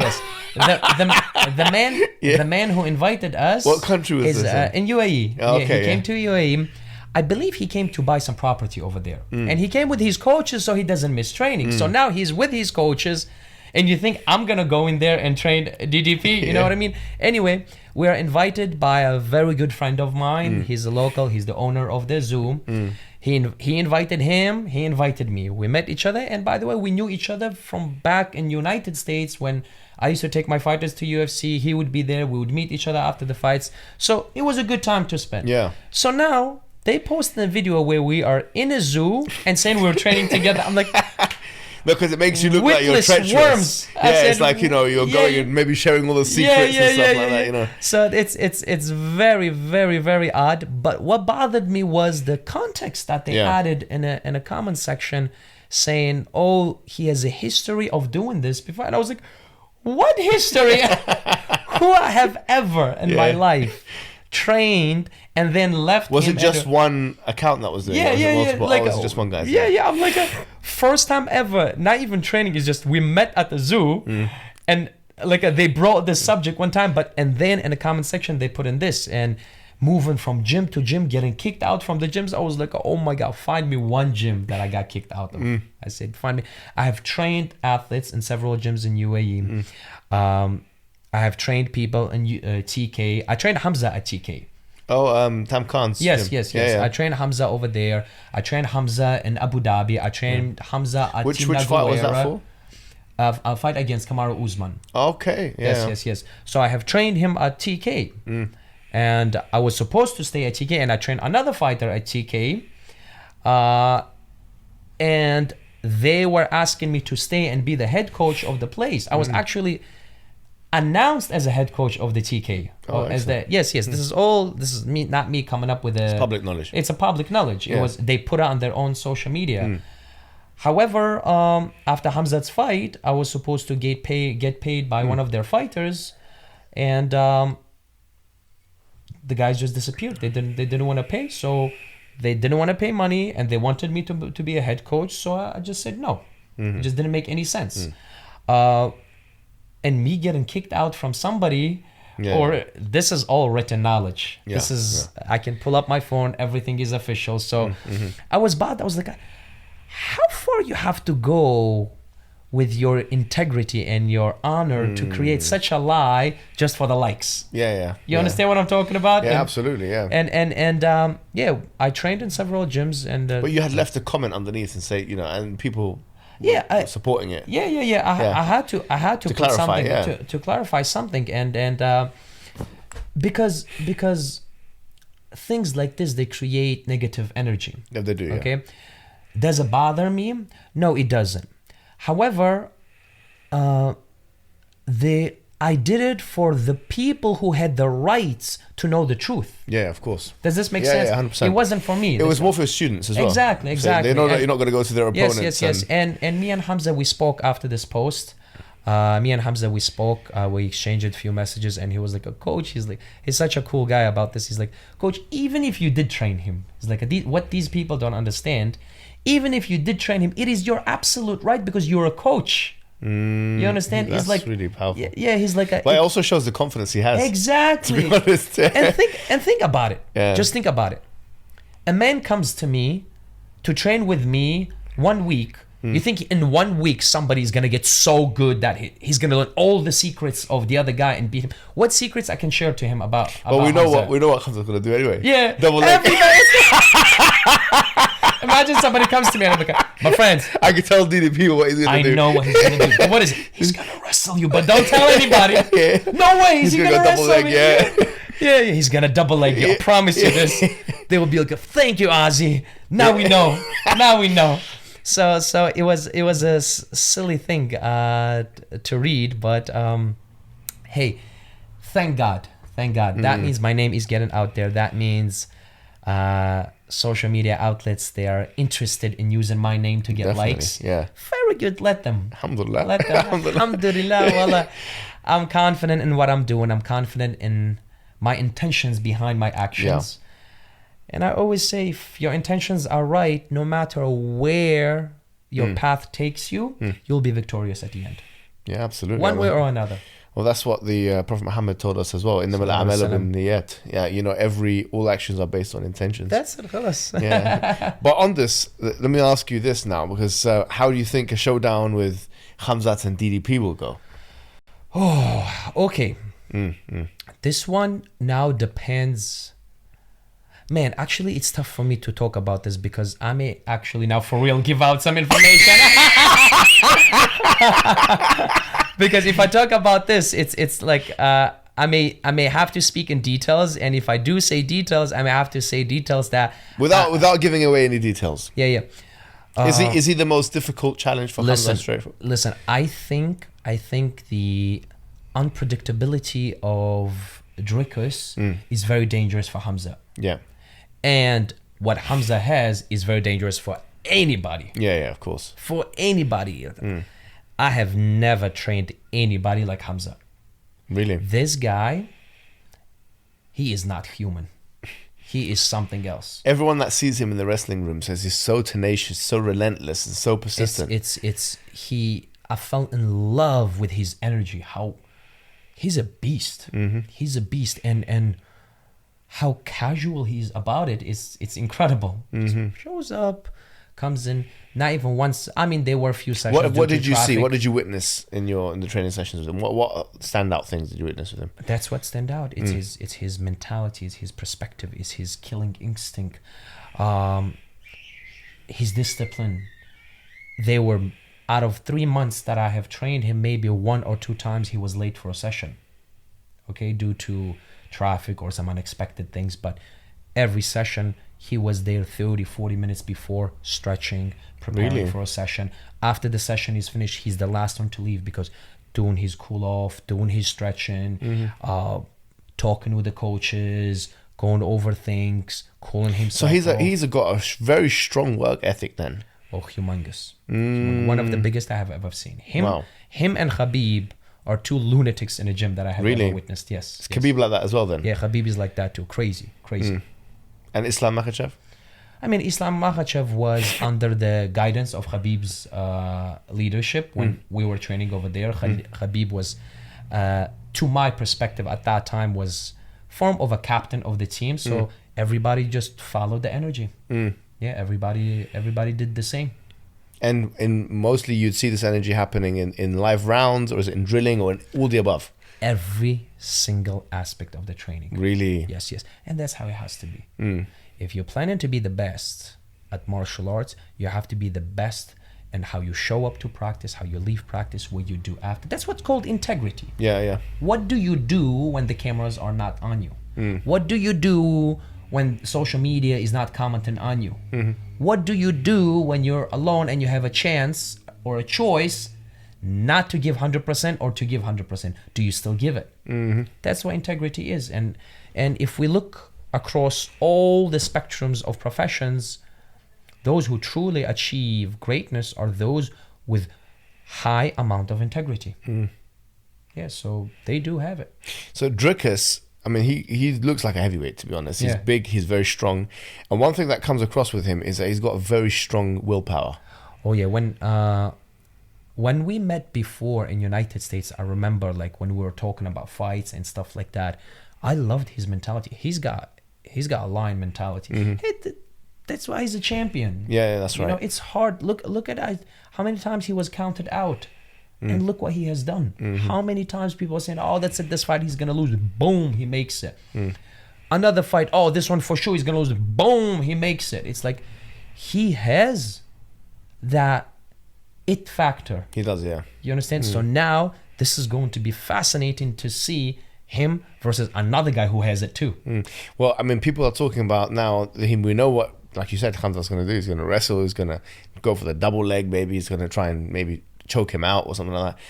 The man who invited us. What country was this in UAE. Oh, He came to UAE. I believe he came to buy some property over there, and he came with his coaches, so he doesn't miss training. So now he's with his coaches, and you think I'm gonna go in there and train DDP? You know what I mean? Anyway, we are invited by a very good friend of mine. He's a local. He's the owner of the zoo. He invited him. He invited me. We met each other, and by the way, we knew each other from back in United States when I used to take my fighters to UFC. He would be there. We would meet each other after the fights. So it was a good time to spend. Yeah. So now they posted a video where we are in a zoo and saying we're training together. I'm like, because it makes you look like you're witless treacherous. worms. I Yeah, it's said, like, you're going and maybe sharing all the secrets and stuff like that, So it's very, very, very odd. But what bothered me was the context that they added in a comment section, saying, oh, he has a history of doing this before. And I was like, what history? Who I have ever in my life trained and then left. Was it just one account that was doing it? Was it multiple? Like, was it just one guy? I'm like, first time ever, not even training, is just we met at the zoo and like they brought this subject one time, and then in the comment section they put in this, and moving from gym to gym, getting kicked out from the gyms. I was like, oh my God, find me one gym that I got kicked out of. I said, find me. I have trained athletes in several gyms in UAE. I have trained people in TK. I trained Hamzat at TK. Oh, Tam Khan's Yes. gym. Yeah. I trained Hamzat over there. I trained Hamzat in Abu Dhabi. I trained Hamzat at Which Team fight was that Naguera. for? a fight against 𝙗𝙪𝙞𝙡𝙗. Okay. Yeah. Yes. So I have trained him at TK, and I was supposed to stay at TK, and I trained another fighter at TK, and they were asking me to stay and be the head coach of the place. I was actually announced as a head coach of the TK. As the yes. This is me, not me coming up with a. It's public knowledge. It's a public knowledge. Yeah. It was, they put it on their own social media. However, after Hamzat's fight, I was supposed to get paid by one of their fighters, and the guys just disappeared. They didn't want to pay, so they didn't want to pay money, and they wanted me to be a head coach. So I just said no. It just didn't make any sense. And me getting kicked out from somebody, this is all written knowledge. This is I can pull up my phone. Everything is official. So I was bad. I was like, how far you have to go with your integrity and your honor to create such a lie just for the likes? You understand what I'm talking about? Yeah, absolutely. Yeah. And I trained in several gyms, and but you had left a comment underneath and say, and people were supporting it. I had to put clarify, something to clarify something, and because things like this, they create negative energy. Yeah, they do. Okay. Does it bother me? No, it doesn't. However, I did it for the people who had the rights to know the truth. Yeah, of course. Does this make sense? 100%. It wasn't for me. It was more for students as well. Exactly. So they know that you're not going to go to their opponents. Yes. And me and Hamza, we spoke after this post. We spoke. We exchanged a few messages, and he was like, "A coach." He's such a cool guy about this. He's like, "Coach, even if you did train him," he's like, "what these people don't understand, even if you did train him, it is your absolute right because you're a coach." You understand? That's he's like really powerful. Yeah, he's like. But it also shows the confidence he has. Exactly. To be honest. and think about it. Yeah. Just think about it. A man comes to me to train with me 1 week. You think in 1 week somebody's gonna get so good that he's gonna learn all the secrets of the other guy and beat him? What secrets I can share to him about? Well, we know Hamza? what Khamzat's gonna do anyway. Yeah, double leg. Imagine somebody comes to me and I'm like, my friends, I can tell DDP what he's gonna do. I know what he's gonna do. But what is it? He's gonna wrestle you, but don't tell anybody. No way, he's gonna double wrestle leg. me. Yeah, he's gonna double leg you. I promise you this. They will be like, thank you, Ozzy. Now we know. Now we know. So it was a silly thing to read, but hey, thank God. That means my name is getting out there. That means social media outlets, they are interested in using my name to get likes. Yeah, very good. Let them. Alhamdulillah. Let them. Alhamdulillah. Wallah. I'm confident in what I'm doing. I'm confident in my intentions behind my actions. And I always say, if your intentions are right, no matter where your path takes you, you'll be victorious at the end. Yeah, absolutely. One way or another. Well, that's what the Prophet Muhammad told us as well. إِنَّمَا الْأَعْمَالُ بِالنِّيَّاتِ. Yeah, all actions are based on intentions. That's it, khalas. Yeah. But on this, let me ask you this now, because how do you think a showdown with Khamzat and DDP will go? Oh, okay. This one now depends. Man, actually, it's tough for me to talk about this because I may actually now for real give out some information. Because if I talk about this, it's like I may have to speak in details, and if I do say details, I may have to say details that without giving away any details. Yeah. Is he the most difficult challenge for Khamzat? Listen, I think the unpredictability of Dhikr is very dangerous for Hamza. Yeah. And what Hamza has is very dangerous for anybody. Yeah, of course. For anybody. I have never trained anybody like Hamza. Really? This guy, he is not human. He is something else. Everyone that sees him in the wrestling room says he's so tenacious, so relentless, and so persistent. I fell in love with his energy. How he's a beast. He's a beast, and how casual he's about it is incredible. Shows up, comes in, not even once. I mean, there were a few sessions. What did you see? What did you witness in the training sessions with him? What standout things did you witness with him? That's what stand out. It's his mentality, it's his perspective, it's his killing instinct, his discipline. They were out of 3 months that I have trained him, maybe 1 or 2 times he was late for a session, okay, due to traffic or some unexpected things. But every session he was there 30-40 minutes before, stretching, preparing for a session. After the session is finished, he's the last one to leave, because doing his cool off, doing his stretching, talking with the coaches, going over things, cooling himself So off. he's got a very strong work ethic then. Oh, humongous. One of the biggest I have ever seen. Him and Khabib are 2 lunatics in a gym that I have ever witnessed. Yes. Is Khabib like that as well then? Yeah, Khabib is like that too. Crazy. And Islam Makhachev? I mean, Islam Makhachev was under the guidance of Khabib's leadership when we were training over there. Khabib was, to my perspective at that time, was form of a captain of the team. So everybody just followed the energy. Yeah, everybody did the same. And mostly you'd see this energy happening in live rounds, or is it in drilling, or in all the above? Every single aspect of the training. Really? Yes. And that's how it has to be. If you're planning to be the best at martial arts, you have to be the best in how you show up to practice, how you leave practice, what you do after. That's what's called integrity. Yeah. What do you do when the cameras are not on you? What do you do when social media is not commenting on you? What do you do when you're alone and you have a chance or a choice not to give 100% or to give 100%? Do you still give it? That's what integrity is. And if we look across all the spectrums of professions, those who truly achieve greatness are those with high amount of integrity. Yeah, so they do have it. So Dricus, I mean, he looks like a heavyweight, to be honest. He's big, he's very strong. And one thing that comes across with him is that he's got a very strong willpower. Oh yeah, when we met before in United States, I remember like when we were talking about fights and stuff like that, I loved his mentality. He's got a lion mentality. That's why he's a champion. Yeah, that's right. You know, it's hard. Look at how many times he was counted out. And look what he has done. How many times people are saying, oh, that's it, this fight he's going to lose. Boom, he makes it. Another fight, oh, this one for sure he's going to lose. Boom, he makes it. It's like he has that it factor. He does, yeah. You understand? So now this is going to be fascinating to see him versus another guy who has it too. Well, I mean, people are talking about now, him. We know what, like you said, Khamzat's going to do. He's going to wrestle. He's going to go for the double leg, maybe. He's going to try and maybe choke him out or something like that.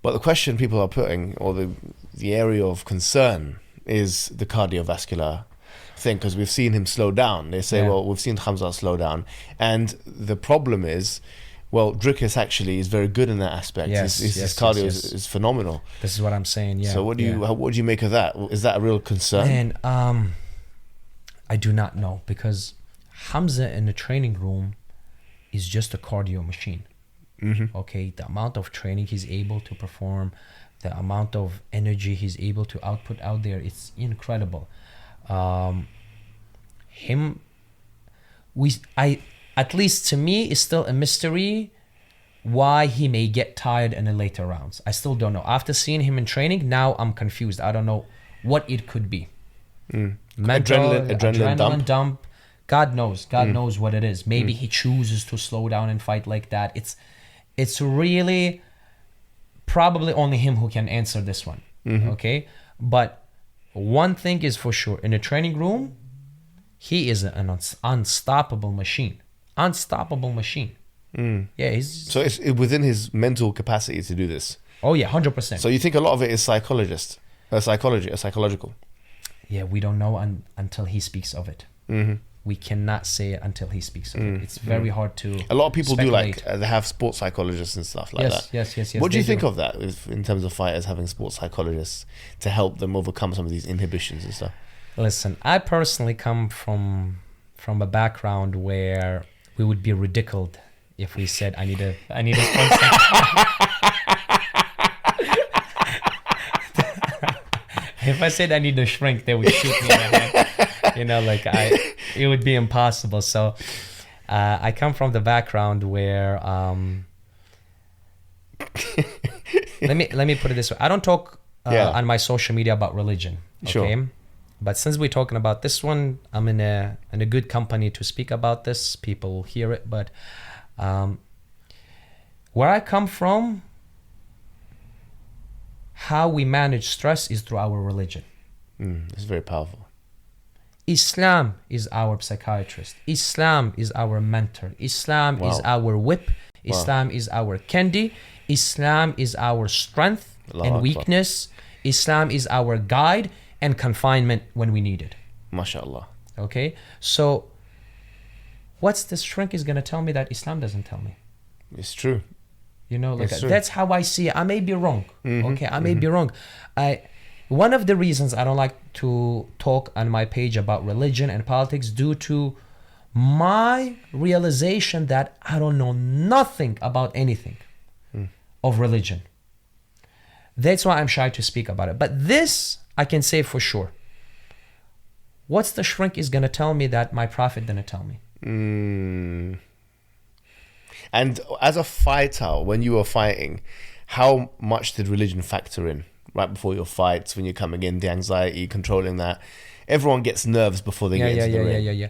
But the question people are putting, or the area of concern, is the cardiovascular thing, because we've seen him slow down. They say, well, we've seen Khamzat slow down. And the problem is, well, Dricus actually is very good in that aspect. His cardio is phenomenal. This is what I'm saying, yeah. So what do you make of that? Is that a real concern? Man, I do not know, because Hamza in the training room is just a cardio machine. Okay, the amount of training he's able to perform, the amount of energy he's able to output out there, it's incredible. At least to me, it's still a mystery why he may get tired in the later rounds. I still don't know. After seeing him in training, now I'm confused. I don't know what it could be. Adrenaline dump. God knows what it is. Maybe he chooses to slow down and fight like that. It's really probably only him who can answer this one. Okay, but one thing is for sure: in the training room, he is an unstoppable machine. Yeah, so it's within his mental capacity to do this. Oh yeah, 100%. So you think a lot of it is psychological? Yeah, we don't know until he speaks of it. We cannot say it until he speaks of it. It's very hard to. A lot of people speculate. do they have sports psychologists and stuff like that. Yes. What do you think of that, in terms of fighters having sports psychologists to help them overcome some of these inhibitions and stuff? Listen, I personally come from a background where we would be ridiculed if we said I need a sponsor. If I said I need a shrink, they would shoot me in the head. You know, it would be impossible. So I come from the background where let me put it this way. I don't talk on my social media about religion. Okay. Sure. But since we're talking about this one, I'm in a good company to speak about this. People hear it, but Where I come from, how we manage stress is through our religion. It's very powerful. Islam is our psychiatrist. Islam is our mentor. Islam is our whip. Islam is our candy. Islam is our strength and weakness. Islam is our guide and confinement when we need it. MashaAllah. Okay? So, what's this shrink is going to tell me that Islam doesn't tell me? It's true. You know, like It's true. that's how I see it. I may be wrong. Okay, I may be wrong. One of the reasons I don't like to talk on my page about religion and politics due to my realization that I don't know nothing about anything of religion. That's why I'm shy to speak about it. But this I can say for sure. What's the shrink is going to tell me that my prophet didn't tell me? And as a fighter, when you were fighting, how much did religion factor in right before your fights, when you're coming in, the anxiety, controlling that? Everyone gets nerves before they get into the ring.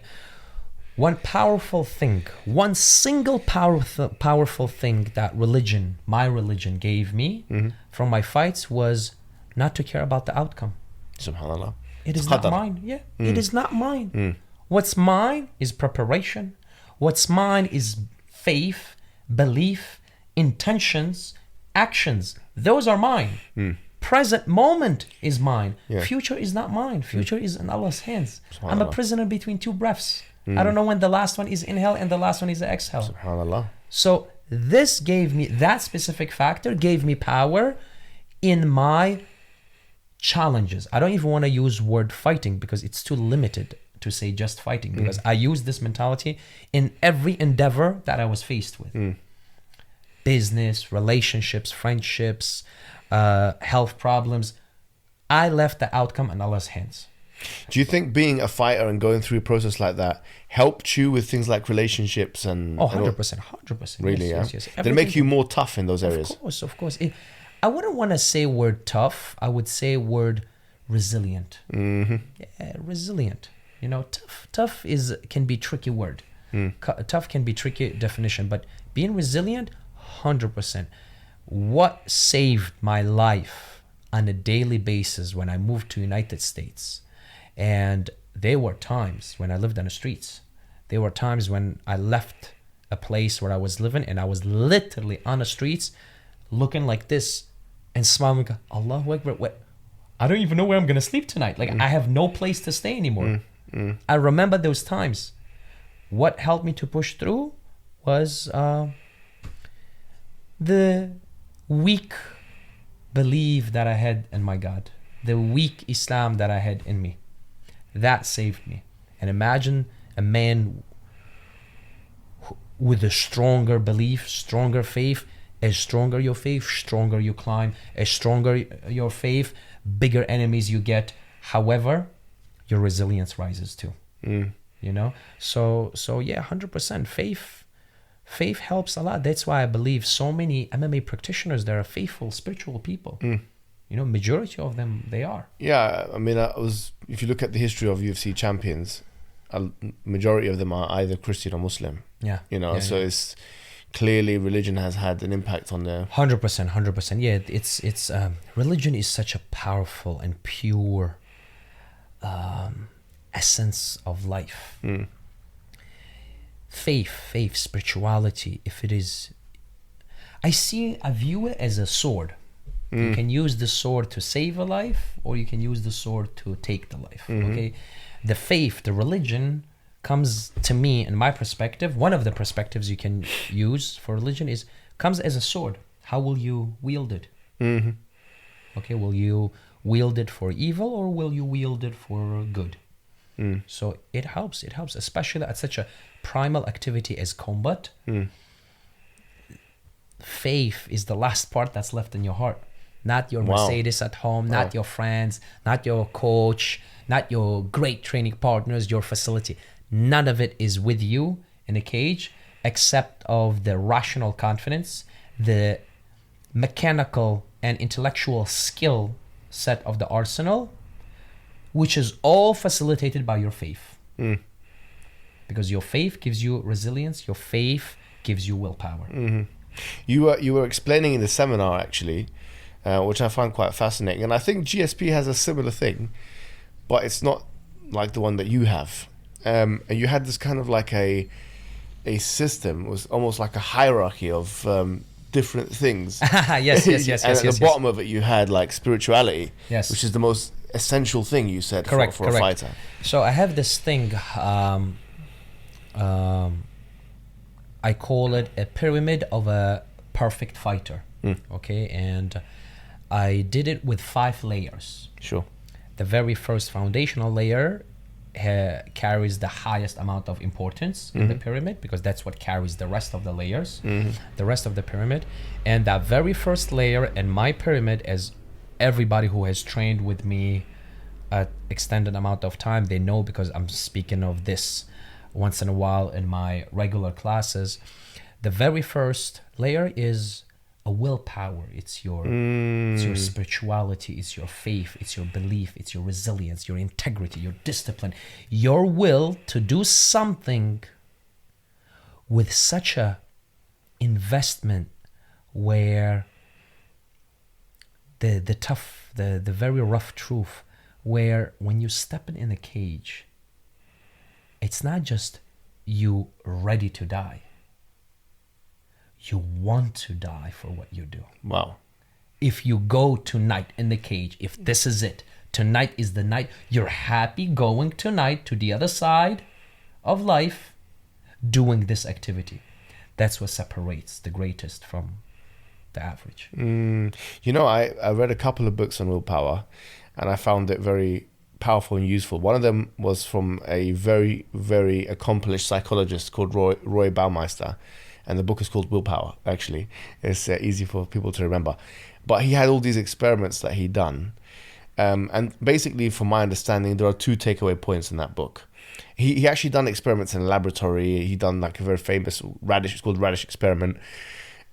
One powerful thing, one single powerful thing that religion, my religion gave me from my fights was not to care about the outcome. SubhanAllah. It is not mine. Yeah, it is not mine. What's mine is preparation. What's mine is faith, belief, intentions, actions. Those are mine. Present moment is mine. Future is not mine. Future is in Allah's hands. I'm a prisoner between two breaths. I don't know when the last one is inhale and the last one is exhale. SubhanAllah. So this gave me, that specific factor gave me power in my challenges. I don't even want to use word fighting because it's too limited to say just fighting, because I use this mentality in every endeavor that I was faced with. Business, relationships, friendships, health problems. I left the outcome in Allah's hands. Do you think being a fighter and going through a process like that helped you with things like relationships and... 100%. Really, yes. Did it make you more tough in those areas? Of course. I wouldn't want to say word tough. I would say word resilient. Yeah, resilient. You know, tough can be tricky word. Tough can be tricky definition, but being resilient, 100%. What saved my life on a daily basis when I moved to United States, and there were times when I lived on the streets. There were times when I left a place where I was living and I was literally on the streets looking like this and smiling, Allahu Akbar, I don't even know where I'm going to sleep tonight. Like I have no place to stay anymore. I remember those times. What helped me to push through was the weak belief that I had in my God, the weak Islam that I had in me. That saved me. And imagine a man with a stronger belief, stronger faith. As stronger your faith, stronger you climb. As stronger your faith, bigger enemies you get. However, your resilience rises too. You know? So yeah, 100%. Faith helps a lot. That's why I believe so many MMA practitioners, they're faithful, spiritual people. You know, majority of them, they are. Yeah, I mean, if you look at the history of UFC champions, a majority of them are either Christian or Muslim. Yeah. You know, it's clearly religion has had an impact on their... 100%. Yeah, it's religion is such a powerful and pure essence of life. Faith, spirituality, if it is... I view it as a sword. You can use the sword to save a life, or you can use the sword to take the life. Okay, the faith, the religion comes to me, in my perspective, one of the perspectives you can use for religion comes as a sword. How will you wield it? Okay, will you wield it for evil or will you wield it for good? So it helps, especially at such a primal activity as combat. Faith is the last part that's left in your heart. Not your Mercedes at home, not your friends, not your coach, not your great training partners, your facility. None of it is with you in a cage, except of the rational confidence, the mechanical and intellectual skill set of the arsenal, which is all facilitated by your faith. Because your faith gives you resilience, your faith gives you willpower. You were explaining in the seminar actually, which I find quite fascinating, and I think GSP has a similar thing, but it's not like the one that you have. And you had this kind of like a system. It was almost like a hierarchy of different things. Yes. And at the bottom of it, you had like spirituality, Yes. which is the most essential thing you said Correct, for a fighter. So I have this thing, I call it a pyramid of a perfect fighter. Okay, and I did it with 5 layers. Sure. The very first foundational layer carries the highest amount of importance in the pyramid, because that's what carries the rest of the layers, the rest of the pyramid. And that very first layer in my pyramid, as everybody who has trained with me at extended amount of time, they know, because I'm speaking of this once in a while in my regular classes. The very first layer is a willpower. It's your spirituality, it's your faith, it's your belief, it's your resilience, your integrity, your discipline, your will to do something with such a investment, where the tough, the very rough truth, where when you step in a cage, it's not just you ready to die. You want to die for what you do. Wow. If you go tonight in the cage, if this is it, tonight is the night, you're happy going tonight to the other side of life, doing this activity. That's what separates the greatest from the average. You know, I read a couple of books on willpower, and I found it very powerful and useful. One of them was from a very, very accomplished psychologist called Roy Baumeister. And the book is called Willpower, actually. It's easy for people to remember. But he had all these experiments that he'd done. And basically, from my understanding, there are 2 takeaway points in that book. He actually done experiments in a laboratory. He done like a very famous radish, it's called radish experiment.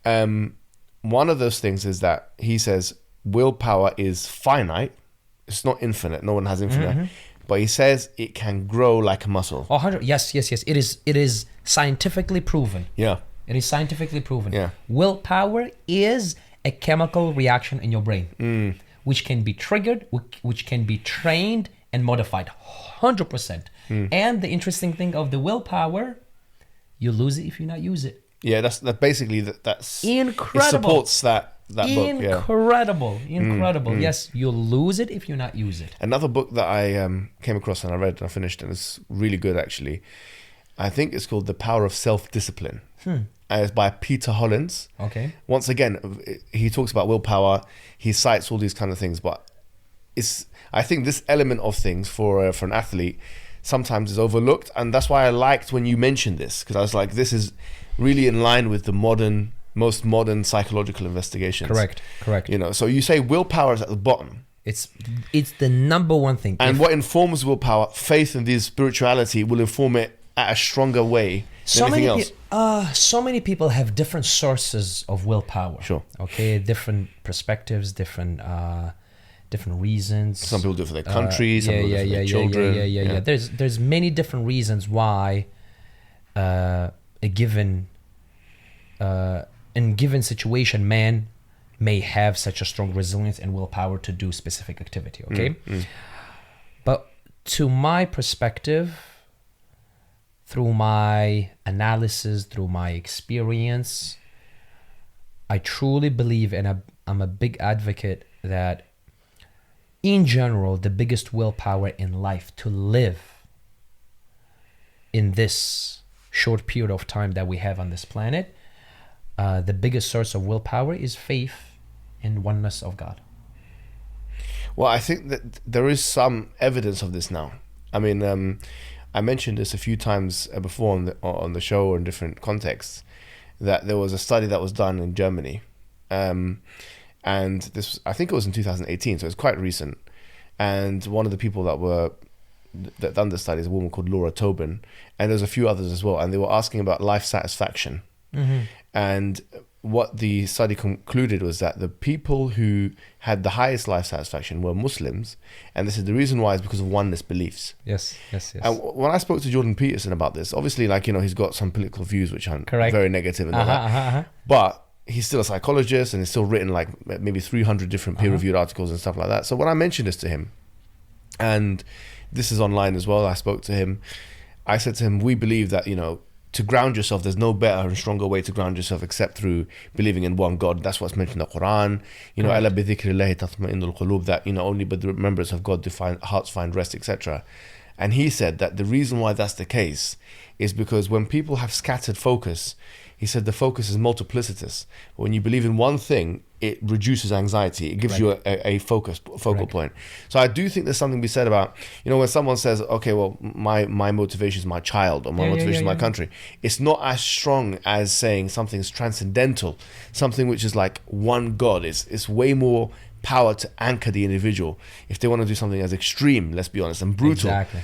One of those things is that he says willpower is finite. It's not infinite. No one has infinite. But he says it can grow like a muscle. Oh, 100. Yes. It is scientifically proven. Yeah. It is scientifically proven. Yeah. Willpower is a chemical reaction in your brain, which can be triggered, which can be trained and modified, 100%. And the interesting thing of the willpower, you lose it if you not use it. Yeah, that's basically that's incredible. It supports that book. Yeah. Incredible. Yes, you'll lose it if you not use it. Another book that I came across and I read and I finished, and it's really good actually. I think it's called The Power of Self-Discipline. And it's by Peter Hollins. Okay. Once again, he talks about willpower. He cites all these kind of things, but I think this element of things for an athlete sometimes is overlooked, and that's why I liked when you mentioned this, because I was like, this is really in line with the most modern psychological investigations. Correct. You know, so you say willpower is at the bottom. It's the number one thing. And what informs willpower, faith in this spirituality, will inform it at a stronger way than anything else. So many people have different sources of willpower. Sure. Okay, different perspectives, different reasons. Some people do it for their country, some people do it for their children. Yeah. There's many different reasons why a given in given situation, man may have such a strong resilience and willpower to do specific activity. Okay, but to my perspective, through my analysis, through my experience, I truly believe, and I'm a big advocate, that in general, the biggest willpower in life to live in this short period of time that we have on this planet, the biggest source of willpower is faith in oneness of God. Well, I think that there is some evidence of this now. I mean, I mentioned this a few times before on the show or in different contexts, that there was a study that was done in Germany, and this, I think it was in 2018, so it's quite recent. And one of the people that done the study is a woman called Laura Tobin, and there's a few others as well, and they were asking about life satisfaction. And what the study concluded was that the people who had the highest life satisfaction were Muslims, and this is the reason why is because of oneness beliefs. Yes. And when I spoke to Jordan Peterson about this, obviously, like, you know, he's got some political views which are very negative and all that. But he's still a psychologist, and he's still written like maybe 300 different peer-reviewed articles and stuff like that. So when I mentioned this to him, and this is online as well, I spoke to him, I said to him, we believe that, you know, to ground yourself, there's no better and stronger way to ground yourself except through believing in one God. That's what's mentioned in the Qur'an. You know, 𝙤𝙤 𝙤𝙤𝙪𝙚, that, you know, only by the remembrance of God do hearts find rest, etc. And he said that the reason why that's the case is because when people have scattered focus, he said the focus is multiplicitous. When you believe in one thing, it reduces anxiety. It gives you a focal point. So I do think there's something to be said about, you know, when someone says, okay, well, my motivation is my child, or my motivation is my country. It's not as strong as saying something's transcendental, something which is like one God. It's way more power to anchor the individual if they want to do something as extreme, let's be honest, and brutal. Exactly.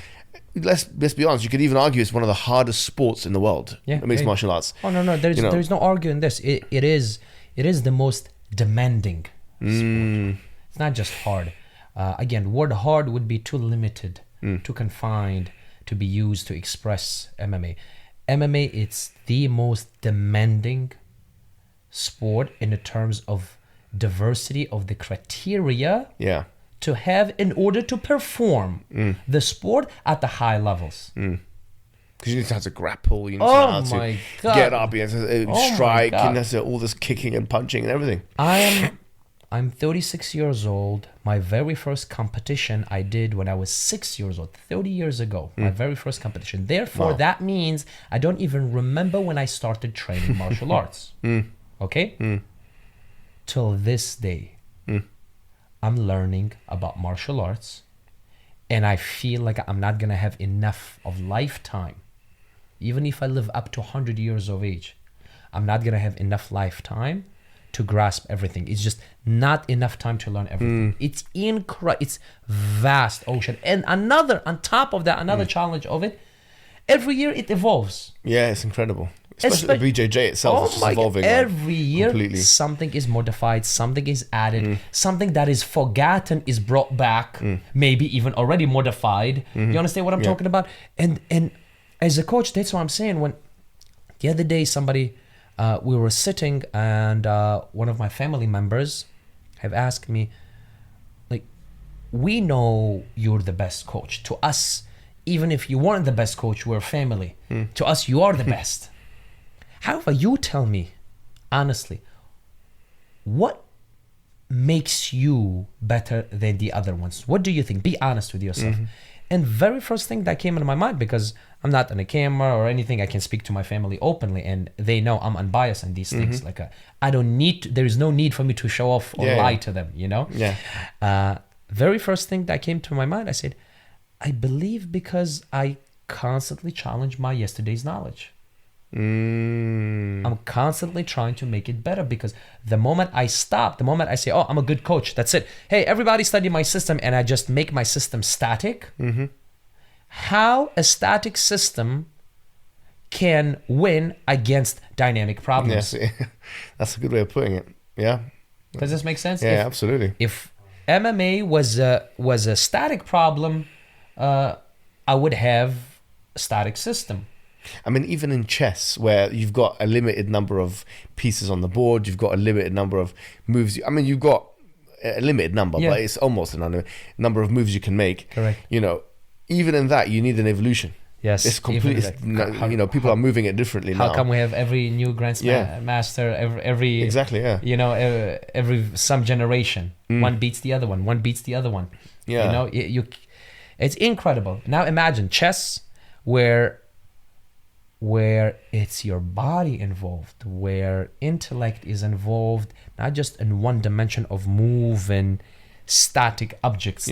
Let's be honest, you could even argue it's one of the hardest sports in the world, mixed martial arts. Oh no, there's no arguing this. It is the most demanding sport. It's not just hard. Again, word hard would be too limited, too confined to be used to express MMA. MMA, it's the most demanding sport in the terms of diversity of the criteria to have in order to perform the sport at the high levels. Because you need to have to grapple, you need to have to get up, you have to strike, you have to all this kicking and punching and everything. I'm 36 years old. My very first competition I did when I was 6 years old, 30 years ago. My very first competition. Therefore, that means I don't even remember when I started training martial arts. Okay? Till this day, I'm learning about martial arts, and I feel like I'm not gonna have enough of lifetime. Even if I live up to 100 years of age, I'm not gonna have enough lifetime to grasp everything. It's just not enough time to learn everything. It's it's vast ocean. And on top of that, another challenge of it, every year it evolves. Yeah, it's incredible. Especially the BJJ itself is just evolving. Every year completely. Something is modified, something is added, something that is forgotten is brought back, maybe even already modified. You understand what I'm talking about? And as a coach, that's what I'm saying. When the other day somebody, we were sitting, and one of my family members have asked me, like, we know you're the best coach. To us, even if you weren't the best coach, we're family. To us, you are the best. However, you tell me, honestly, what makes you better than the other ones? What do you think? Be honest with yourself. And very first thing that came into my mind, because I'm not on a camera or anything, I can speak to my family openly, and they know I'm unbiased on these things. Like, I don't need, there is no need for me to show off or lie to them, you know? Very first thing that came to my mind, I said, I believe because I constantly challenge my yesterday's knowledge. I'm constantly trying to make it better, because the moment I stop, the moment I say, oh, I'm a good coach, that's it. Hey, everybody study my system, and I just make my system static. How a static system can win against dynamic problems. Yes, that's a good way of putting it. Yeah. Does this make sense? Yeah, absolutely. If MMA was a static problem, I would have a static system. I mean, even in chess, where you've got a limited number of pieces on the board, you've got a limited number of moves. I mean, you've got a limited number, but it's almost a number of moves you can make. Correct. You know, even in that, you need an evolution. Yes. It's completely, you know, people are moving it differently now. How come we have every new Grandmaster, every exactly, you know, every some generation, one beats the other one, one beats the other one. Yeah. You know, it's incredible. Now imagine chess, where it's your body involved, where intellect is involved, not just in one dimension of move and static objects.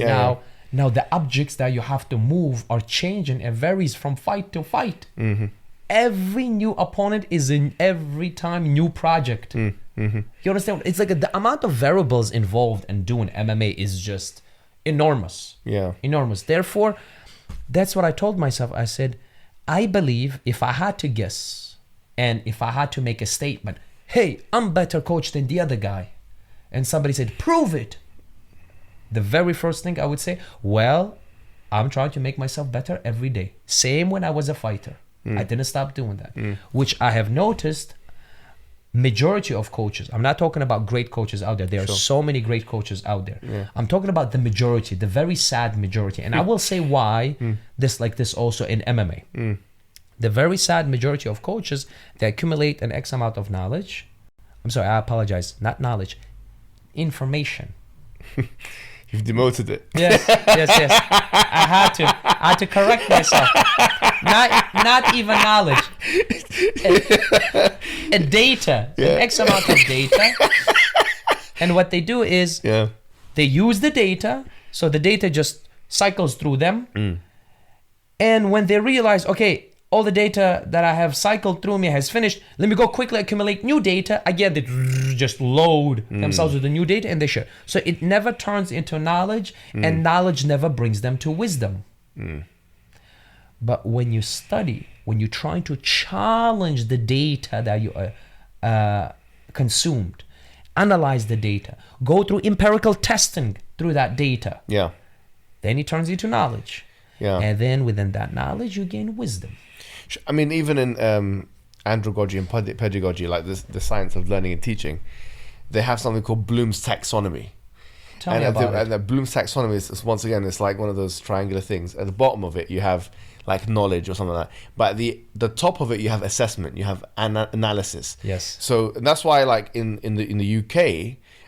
Now the objects that you have to move are changing. It varies from fight to fight. Every new opponent is in every time new project. You understand? It's like the amount of variables involved in doing MMA is just enormous. Enormous. Therefore, that's what I told myself. I said, I believe if I had to guess, and if I had to make a statement, hey, I'm better coach than the other guy, and somebody said, prove it, the very first thing I would say, well, I'm trying to make myself better every day. Same when I was a fighter. I didn't stop doing that. Which I have noticed, majority of coaches, I'm not talking about great coaches out there. There are so many great coaches out there. Yeah. I'm talking about the majority, the very sad majority. And I will say why this also in MMA. The very sad majority of coaches, they accumulate an X amount of knowledge. I'm sorry, I apologize. Not knowledge, information. You've demoted it. Yes. I had to correct myself. Not even knowledge. A data, an X amount of data. And what they do is they use the data, so the data just cycles through them. And when they realize, okay, all the data that I have cycled through me has finished, let me go quickly accumulate new data. Again, they just load themselves with the new data and they share. So it never turns into knowledge, and knowledge never brings them to wisdom. But when you study, when you're trying to challenge the data that you consumed, analyze the data, go through empirical testing through that data, then it turns into knowledge. And then within that knowledge, you gain wisdom. I mean, even in andragogy and pedagogy, like the science of learning and teaching, they have something called Bloom's taxonomy. Tell me about it. And Bloom's taxonomy is, once again, it's like one of those triangular things. At the bottom of it, you have like knowledge or something like that. But at the top of it, you have assessment, you have analysis. Yes. So that's why, like in the UK,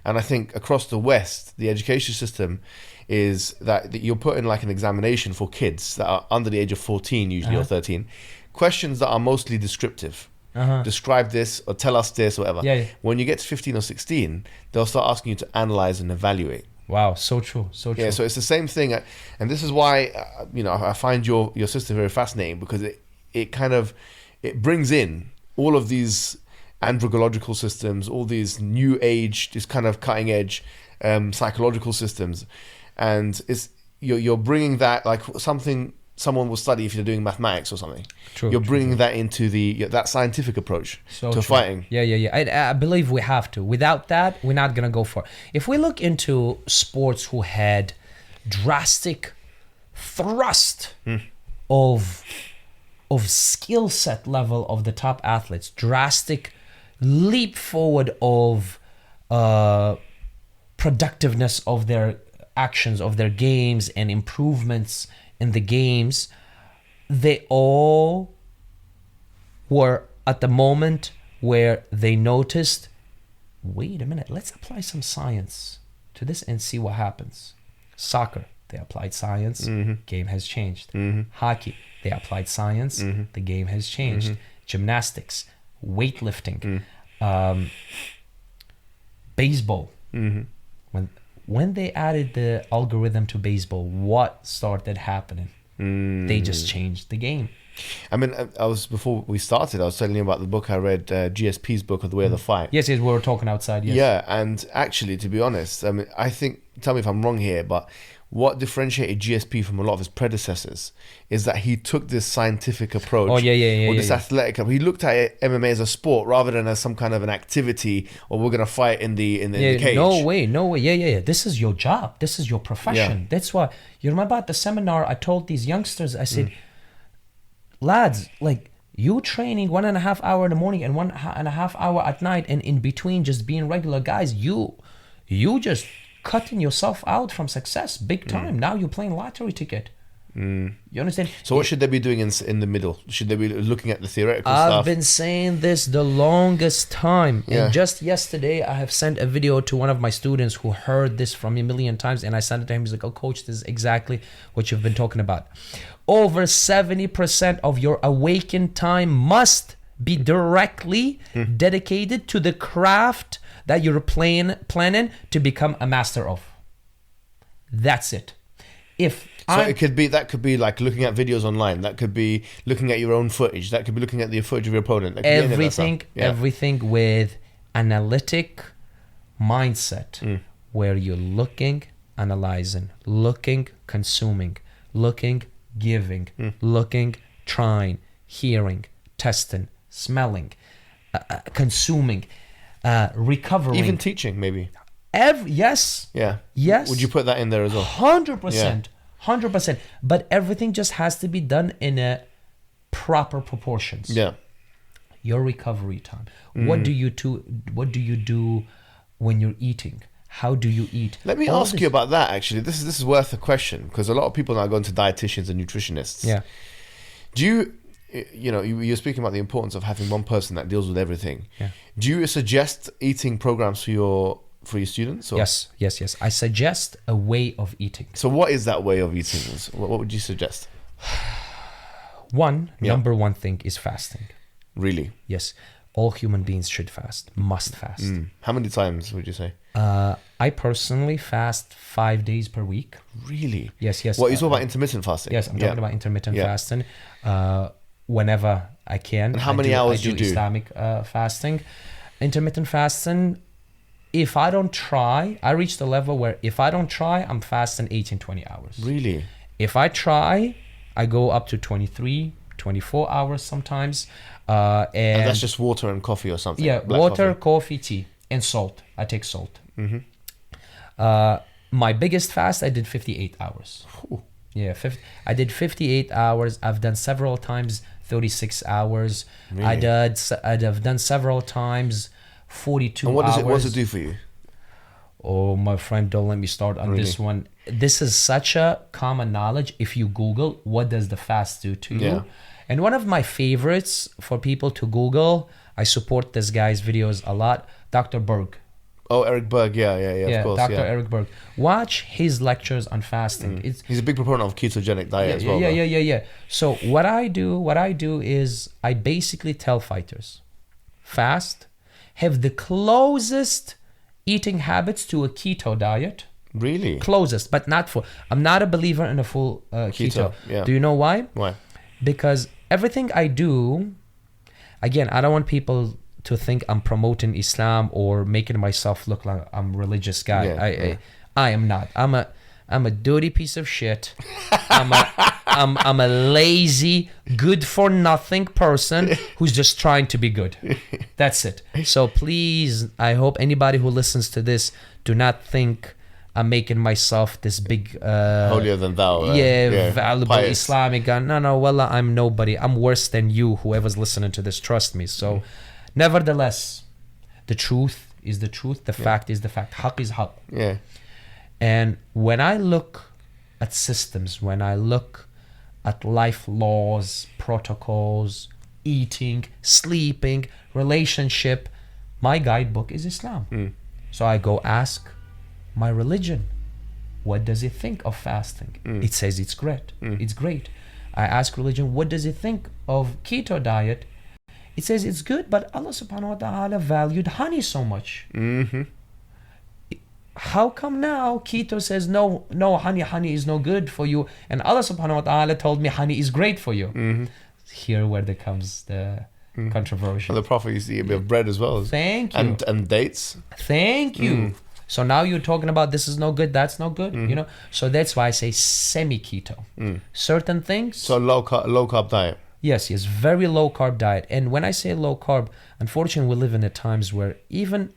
and I think across the West, the education system is that you're put in like an examination for kids that are under the age of 14 usually or 13. Questions that are mostly descriptive. Describe this or tell us this or whatever. When you get to 15 or 16, they'll start asking you to analyze and evaluate. Wow, so true, so true. Yeah, so it's the same thing, and this is why I find your system very fascinating, because it brings in all of these andragological systems, all these new age, this kind of cutting edge psychological systems, and you're bringing that, like something someone will study if you're doing mathematics or something. You're bringing that into that scientific approach to fighting. I believe we have to. Without that, we're not gonna go far. If we look into sports who had drastic thrust of skill set level of the top athletes, drastic leap forward of productiveness of their actions, of their games, and improvements in the games, they all were at the moment where they noticed, wait a minute, let's apply some science to this and see what happens. Soccer, they applied science, game has changed. Hockey, they applied science, the game has changed. Gymnastics, weightlifting, baseball. When they added the algorithm to baseball, what started happening? They just changed the game. I mean, before we started, I was telling you about the book I read, GSP's book of The Way of the Fight. Yes, we were talking outside. Yes. Yeah, and actually, to be honest, I mean, I think, tell me if I'm wrong here, but what differentiated GSP from a lot of his predecessors is that he took this scientific approach, or this athletic. He looked at MMA as a sport rather than as some kind of an activity, or we're gonna fight in the cage. No way. Yeah. This is your job. This is your profession. That's why you remember at the seminar I told these youngsters. I said, lads, like you training 1.5 hours in the morning and 1.5 hours at night, and in between just being regular guys, you just cutting yourself out from success big time. Now you're playing lottery ticket. You understand? So what should they be doing in the middle? Should they be looking at the theoretical stuff? I've been saying this the longest time. And just yesterday, I have sent a video to one of my students who heard this from me a million times. And I sent it to him. He's like, oh, coach, this is exactly what you've been talking about. Over 70% of your awakened time must be directly dedicated to the craft that you're planning to become a master of. That's it. It could be like looking at videos online. That could be looking at your own footage. That could be looking at the footage of your opponent. Everything with analytic mindset, where you're looking, analyzing, looking, consuming, looking, giving, looking, trying, hearing, testing, smelling, consuming, recovering, even teaching, maybe. Yes. Would you put that in there as well? 100%. 100%. But everything just has to be done in a proper proportions. your recovery time. What do you do when you're eating? How do you eat? Let me ask you about that, actually. This is worth a question, because a lot of people now go into dietitians and nutritionists. Yeah. Do you're speaking about the importance of having one person that deals with everything. Yeah. Do you suggest eating programs for your students? Or? Yes. I suggest a way of eating. So what is that way of eating? What would you suggest? Number one thing is fasting. Really? Yes. All human beings should fast, must fast. How many times would you say? I personally fast 5 days per week. Really? Yes. What, you talk about intermittent fasting? Yes, I'm talking about intermittent fasting. Whenever I can. And how many hours do you do? Islamic fasting. Intermittent fasting, if I don't try, I reach the level where if I don't try, I'm fasting 18, 20 hours. Really? If I try, I go up to 23, 24 hours sometimes. And that's just water and coffee or something? Yeah, Black water, coffee, tea, and salt. I take salt. My biggest fast, I did 58 hours. Ooh. Yeah, I did 58 hours. I've done several times 36 hours. Really? I've done several times 42 and what hours. What does it do for you? Oh, my friend, don't let me start on this one. This is such a common knowledge. If you Google, what does the fast do to you? Yeah. And one of my favorites for people to Google, I support this guy's videos a lot, Dr. Berg. Oh, Eric Berg, yeah, of course. Dr. Eric Berg. Watch his lectures on fasting. He's a big proponent of ketogenic diet as well. Yeah. So what I do is I basically tell fighters, fast, have the closest eating habits to a keto diet. Really? Closest, but not full. I'm not a believer in a full keto. Yeah. Do you know why? Why? Because everything I do, again, I don't want people to think I'm promoting Islam or making myself look like I'm a religious guy. I am not. I'm a dirty piece of shit. I'm a lazy, good for nothing person who's just trying to be good. That's it. So please, I hope anybody who listens to this do not think I'm making myself this big holier than thou. Valuable pious Islamic guy. No, wallah, I'm nobody. I'm worse than you, whoever's listening to this. Trust me. So nevertheless, the truth is the truth. The fact is the fact. Haqq is haqq. Yeah. And when I look at systems, when I look at life laws, protocols, eating, sleeping, relationship, my guidebook is Islam. So I go ask my religion, what does it think of fasting? It says it's great. It's great. I ask religion, what does it think of keto diet? It says it's good, but Allah subhanahu wa ta'ala valued honey so much. How come now keto says no, honey is no good for you, and Allah subhanahu wa ta'ala told me honey is great for you? Here where there comes the controversial. And the Prophet used to eat a bit of bread as well. Thank you. And dates. Thank you. So now you're talking about this is no good, that's no good, you know? So that's why I say semi-keto. Certain things. So low carb diet. Yes, very low carb diet. And when I say low carb, unfortunately we live in times where even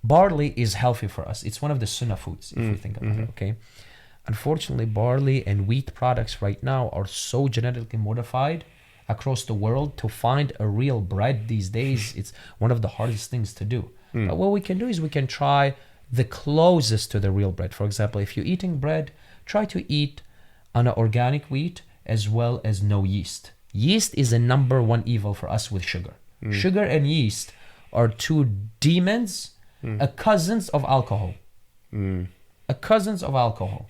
barley is healthy for us. It's one of the sunnah foods, if we think about it, okay? Unfortunately, barley and wheat products right now are so genetically modified across the world. To find a real bread these days, it's one of the hardest things to do. But what we can do is we can try the closest to the real bread. For example, if you're eating bread, try to eat on an organic wheat as well as no yeast. Yeast is a number one evil for us with sugar. Sugar and yeast are two demons, cousins of alcohol. Cousins of alcohol.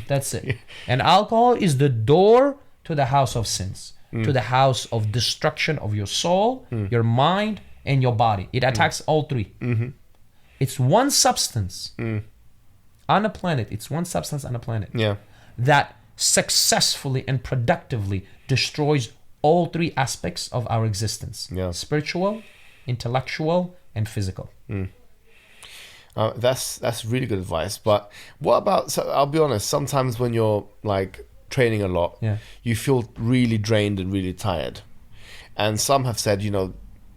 That's it. And alcohol is the door to the house of sins, to the house of destruction of your soul, your mind, and your body. It attacks all three. It's one substance on a planet. It's one substance on a planet that successfully and productively destroys all three aspects of our existence: spiritual, intellectual, and physical. That's really good advice. But what about? So I'll be honest. Sometimes when you're like training a lot, you feel really drained and really tired. And some have said,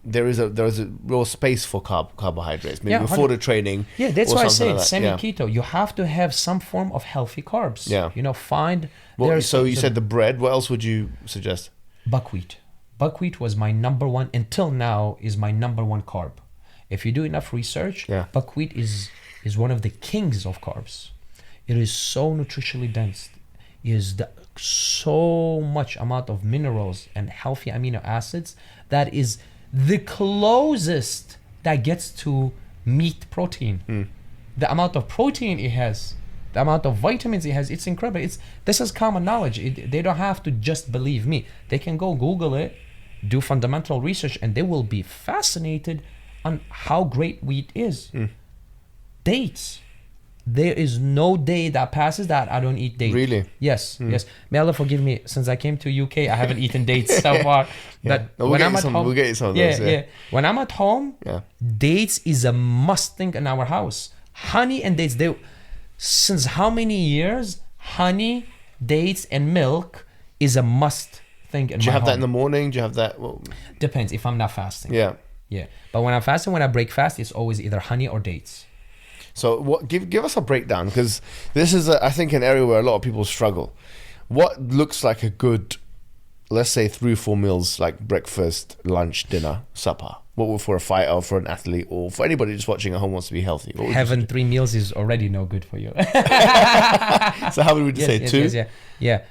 there is a real space for carbohydrates, maybe before the training. Yeah, that's why I say it's semi-keto. You have to have some form of healthy carbs. Yeah. Find. So you said the bread. What else would you suggest? Buckwheat. buckwheat was my number one, until now, is my number one carb. If you do enough research, buckwheat is one of the kings of carbs. It is so nutritionally dense. It is so much amount of minerals and healthy amino acids that is the closest that gets to meat protein. The amount of protein it has, the amount of vitamins it has, it's incredible. This is common knowledge. They don't have to just believe me. They can go Google it, do fundamental research, and they will be fascinated on how great wheat is. Dates. There is no day that passes that I don't eat dates. Really? Yes, yes. May Allah forgive me. Since I came to UK, I haven't eaten dates so far. But when I'm at home, we'll get you some of those. Yeah. When I'm at home, dates is a must thing in our house. Honey and dates. Since how many years? Honey, dates, and milk is a must thing in my home. Do you have that in the morning? Do you have that? Well, depends if I'm not fasting. Yeah. But when I'm fasting, when I break fast, it's always either honey or dates. So what? Give us a breakdown, because this is, I think, an area where a lot of people struggle. What looks like a good, let's say 3 or 4 meals, like breakfast, lunch, dinner, supper? What would for a fighter or for an athlete or for anybody just watching at home wants to be healthy? Having 3 meals is already no good for you. So how would you say 2? Yeah.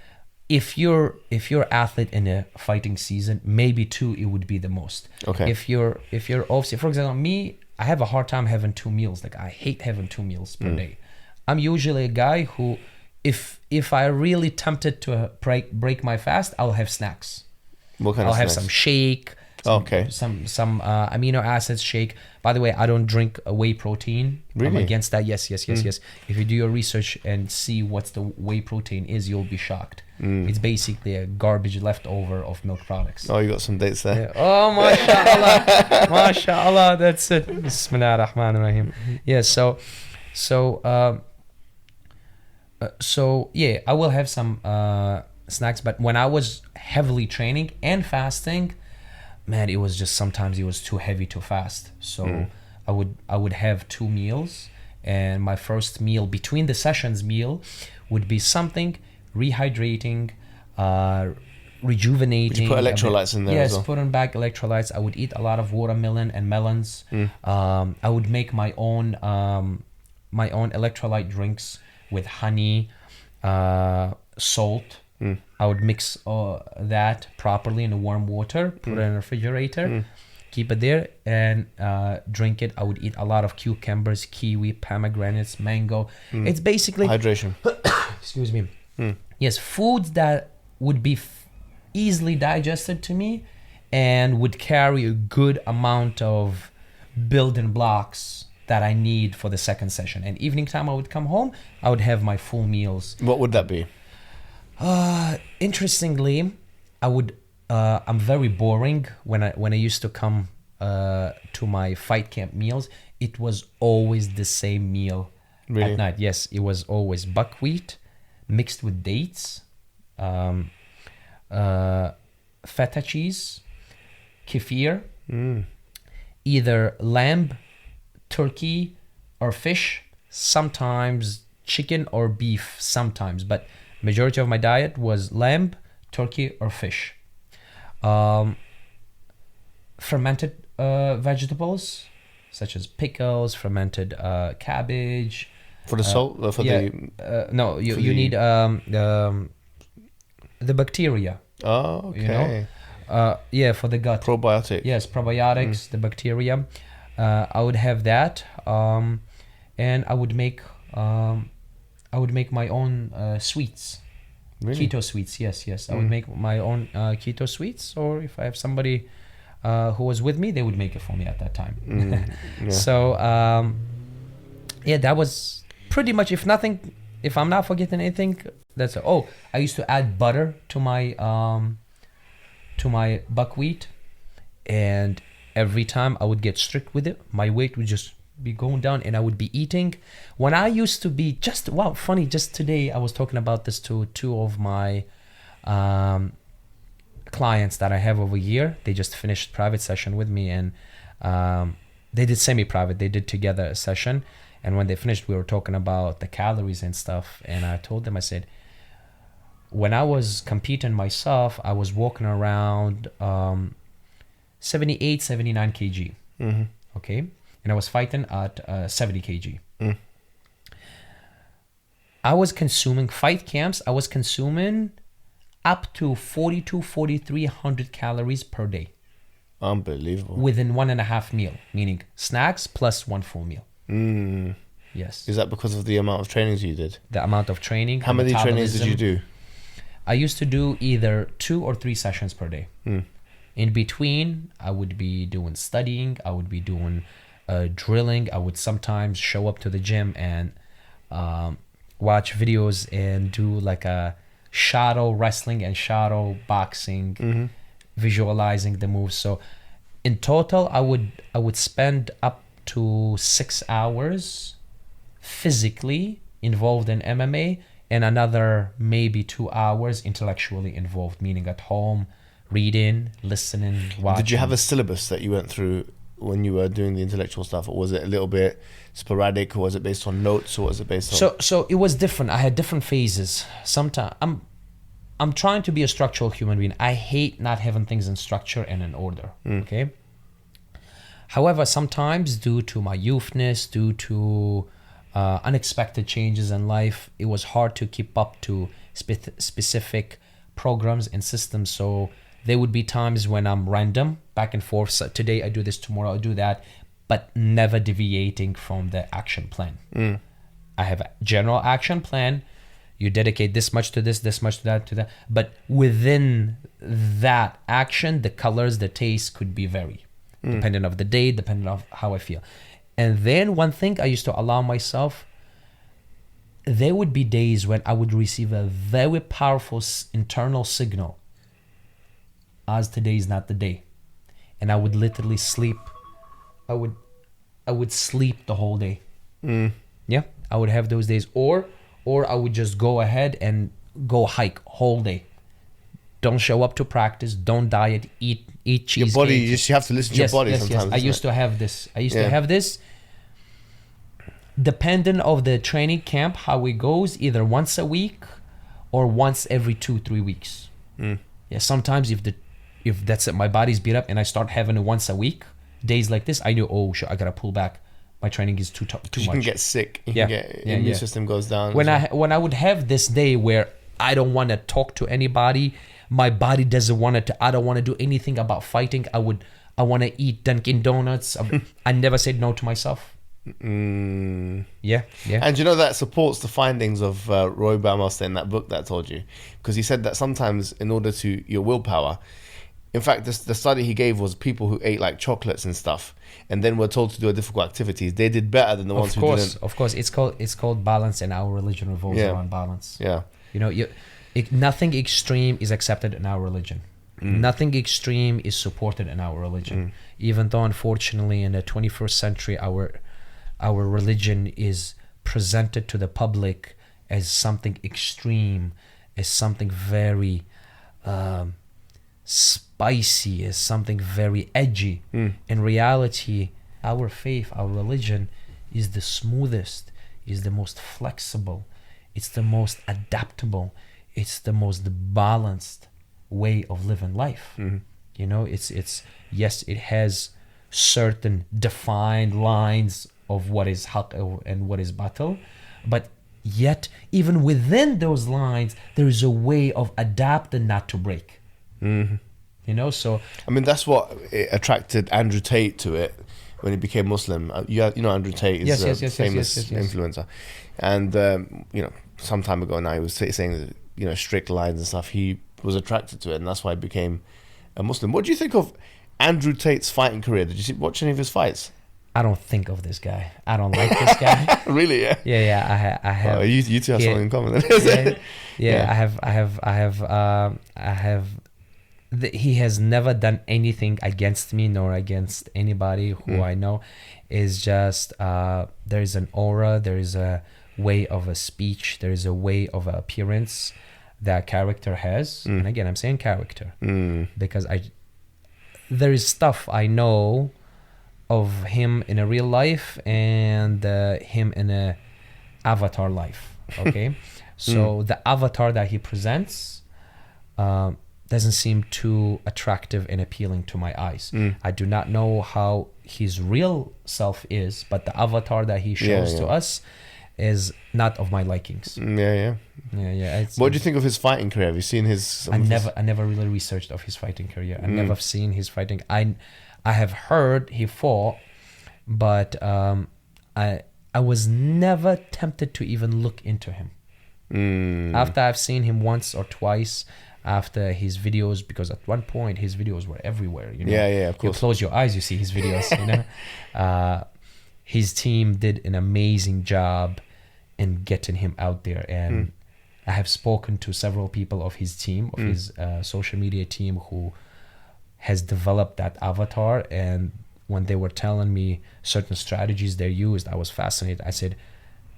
If you're athlete in a fighting season, maybe 2 it would be the most. Okay. If you're off, for example, me, I have a hard time having 2 meals. Like, I hate having 2 meals per day. I'm usually a guy who, if I really tempted to break my fast, I'll have snacks. What kind I'll of have snacks? some shake. Some amino acids shake. By the way, I don't drink whey protein. Really? I'm against that. Yes. If you do your research and see what the whey protein is, you'll be shocked. It's basically a garbage leftover of milk products. Oh, you got some dates there. Yeah. Oh, mashallah. Mashallah. That's it. Bismillahirrahmanirrahim. Yeah, so yeah, I will have some snacks, but when I was heavily training and fasting, man, it was just, sometimes it was too heavy to fast. So I would have 2 meals, and my first meal between the sessions meal would be something rehydrating, rejuvenating. Would you put electrolytes in there as well? Yes, putting back electrolytes. I would eat a lot of watermelon and melons. I would make my own electrolyte drinks with honey, salt. I would mix that properly in the warm water, put it in the refrigerator, keep it there, and drink it. I would eat a lot of cucumbers, kiwi, pomegranates, mango. It's basically hydration. Excuse me. Yes, foods that would be easily digested to me and would carry a good amount of building blocks that I need for the second session. And evening time, I would come home, I would have my full meals. What would that be? Interestingly, I'm very boring. When I used to come to my fight camp meals, it was always the same meal at night. Yes, it was always buckwheat mixed with dates, feta cheese, kefir, either lamb, turkey, or fish, sometimes chicken or beef sometimes, but majority of my diet was lamb, turkey, or fish. Fermented vegetables such as pickles, fermented cabbage. For the salt? No, you need the bacteria. Oh, okay. You know? For the gut. Probiotic. Yes, probiotics, the bacteria. I would have that, and I would make my own sweets. Really? Keto sweets. Yes. I would make my own keto sweets, or if I have somebody who was with me, they would make it for me at that time. So that was pretty much, if I'm not forgetting anything, that's it. Oh, I used to add butter to my buckwheat, and every time I would get strict with it, my weight would just be going down, and I would be eating. When I used to be just today I was talking about this to 2 of my clients that I have over here. They just finished private session with me, and they did semi-private. They did together a session, and when they finished, we were talking about the calories and stuff, and I told them, I said, when I was competing myself, I was walking around 78, 79 kg. Okay. And I was fighting at 70 kg. I was consuming fight camps. I was consuming up to 4,300 calories per day. Unbelievable. Within 1.5 meal, meaning snacks plus 1 full meal. Yes. Is that because of the amount of trainings you did? The amount of training. How many trainings did you do? I used to do either 2 or 3 sessions per day. In between, I would be doing studying. I would be doing drilling. I would sometimes show up to the gym and watch videos and do like a shadow wrestling and shadow boxing, visualizing the moves. So in total, I would spend up to 6 hours physically involved in MMA and another maybe 2 hours intellectually involved, meaning at home, reading, listening, watching. Did you have a syllabus that you went through when you were doing the intellectual stuff, or was it a little bit sporadic, or was it based on notes, or was it based on... So it was different. I had different phases. Sometimes I'm trying to be a structural human being. I hate not having things in structure and in order. Okay. However, sometimes due to my youthness, due to unexpected changes in life, it was hard to keep up to specific programs and systems. So there would be times when I'm random, back and forth. So today I do this, tomorrow I do that, but never deviating from the action plan. I have a general action plan. You dedicate this much to this much to that. But within that action, the colors, the taste could be vary, depending on the day, depending on how I feel. And then one thing I used to allow myself, there would be days when I would receive a very powerful internal signal as today is not the day. And I would literally sleep. I would sleep the whole day. Yeah, I would have those days. Or I would just go ahead and go hike whole day. Don't show up to practice. Don't diet. Eat cheesecake. Your body, you have to listen to your body sometimes. Yes. I used to have this. Depending of the training camp, how it goes, either once a week or once every 2-3 weeks. Yeah, sometimes if that's it, my body's beat up and I start having it once a week, days like this, I know, oh shit, I gotta pull back. My training is too much. You can get sick. Your immune system goes down. When I would have this day where I don't want to talk to anybody, my body doesn't want to. I don't want to do anything about fighting. I want to eat Dunkin' Donuts. I never said no to myself. Yeah. And you know that supports the findings of Roy Baumeister in that book that I told you, because he said that sometimes in order to your willpower, in fact, the study he gave was people who ate like chocolates and stuff, and then were told to do difficult activities. They did better than the ones who didn't. Of course, it's called balance, and our religion revolves around balance. Yeah, you know, nothing extreme is accepted in our religion. Nothing extreme is supported in our religion. Even though, unfortunately, in the 21st century, our religion is presented to the public as something extreme, as something very spicy, as something very edgy. In reality, our faith, our religion is the smoothest, is the most flexible, it's the most adaptable, it's the most balanced way of living life. You know, it's yes, it has certain defined lines of what is haqq and what is batil, but yet even within those lines there is a way of adapting, not to break. You know, so I mean that's what attracted Andrew Tate to it when he became Muslim. You know Andrew Tate is a famous influencer, and you know, some time ago now he was saying that, you know, strict lines and stuff. He was attracted to it, and that's why he became a Muslim. What do you think of Andrew Tate's fighting career? Did you watch any of his fights? I don't think of this guy. I don't like this guy. Really? Yeah. Yeah. I have. Oh, you two have something in common. I have. He has never done anything against me nor against anybody who I know. Is just there is an aura, there is a way of a speech, there is a way of appearance that character has. And again, I'm saying character because there is stuff I know of him in a real life and him in a avatar life. Okay. So the avatar that he presents doesn't seem too attractive and appealing to my eyes. I do not know how his real self is, but the avatar that he shows to us is not of my likings. What do you think of his fighting career? Have you seen his? I never really researched of his fighting career. I never seen his fighting. I have heard he fought, but I was never tempted to even look into him. After I've seen him once or twice after his videos, because at one point his videos were everywhere. You know? Of course. You close your eyes, you see his videos. You know, his team did an amazing job in getting him out there, and I have spoken to several people of his team, of his social media team, who has developed that avatar. And when they were telling me certain strategies they used, I was fascinated. I said,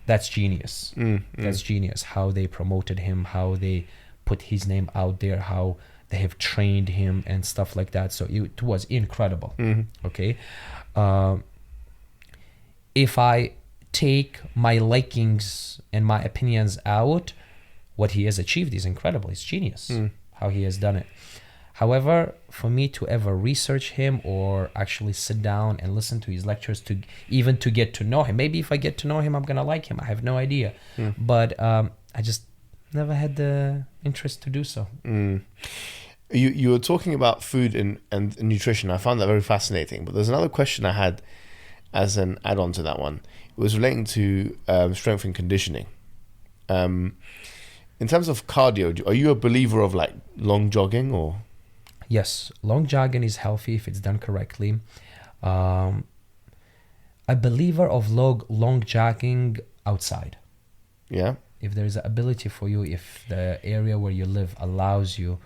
that's genius. That's genius. How they promoted him, how they put his name out there, how they have trained him and stuff like that. So it was incredible. Okay. If I take my likings and my opinions out, what he has achieved is incredible. It's genius how he has done it. However, for me to ever research him or actually sit down and listen to his lectures, to even to get to know him, maybe if I get to know him, I'm gonna like him. I have no idea. But I just never had the interest to do so. You were talking about food and nutrition. I found that very fascinating. But there's another question I had as an add-on to that one. It was relating to strength and conditioning. In terms of cardio, are you a believer of like long jogging or? Yes, long jogging is healthy if it's done correctly. A believer of long jogging outside. Yeah. If there is an ability for you, if the area where you live allows you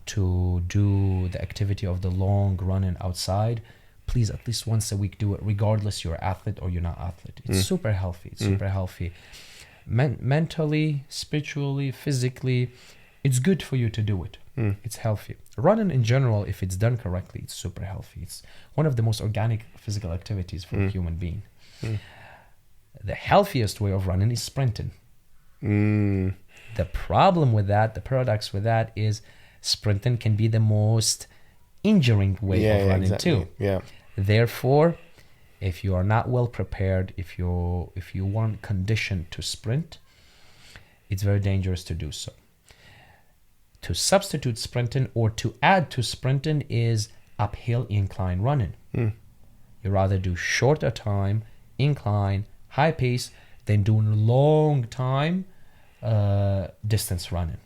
to do the activity of the long running outside, please at least once a week do it, regardless you're an athlete or you're not athlete. It's super healthy. It's super healthy. Mentally, spiritually, physically, it's good for you to do it. It's healthy. Running in general, if it's done correctly, it's super healthy. It's one of the most organic physical activities for a human being. The healthiest way of running is sprinting. The problem with that, the paradox with that, is sprinting can be the most injuring way of running too. Therefore, if you are not well prepared, if you weren't conditioned to sprint, it's very dangerous to do so. To substitute sprinting or to add to sprinting is uphill incline running. You rather do shorter time, incline, high pace, than doing long time distance running.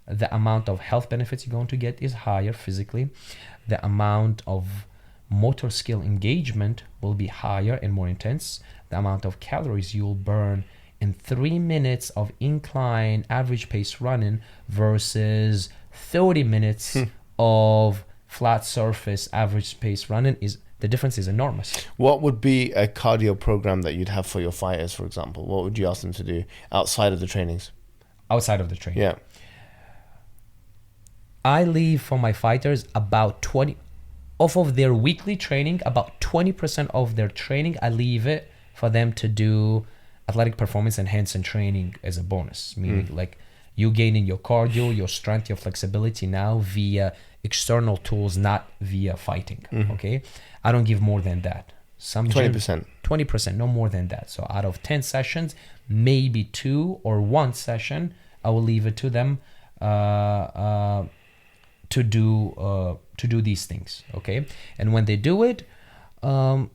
The amount of health benefits you're going to get is higher physically. The amount of motor skill engagement will be higher and more intense. The amount of calories you'll burn in 3 minutes of incline average pace running versus 30 minutes of flat surface average pace running, is the difference is enormous. What would be a cardio program that you'd have for your fighters, for example? What would you ask them to do outside of the trainings? Outside of the training. Yeah. I leave for my fighters about 20 off of their weekly training, about 20% of their training, I leave it for them to do athletic performance enhancing training as a bonus, meaning like you gaining your cardio, your strength, your flexibility now via external tools, not via fighting. Okay, I don't give more than that. Some 20%. 20%, no more than that. So out of 10 sessions, maybe 2 or 1 session, I will leave it to them to do these things. Okay, and when they do it, I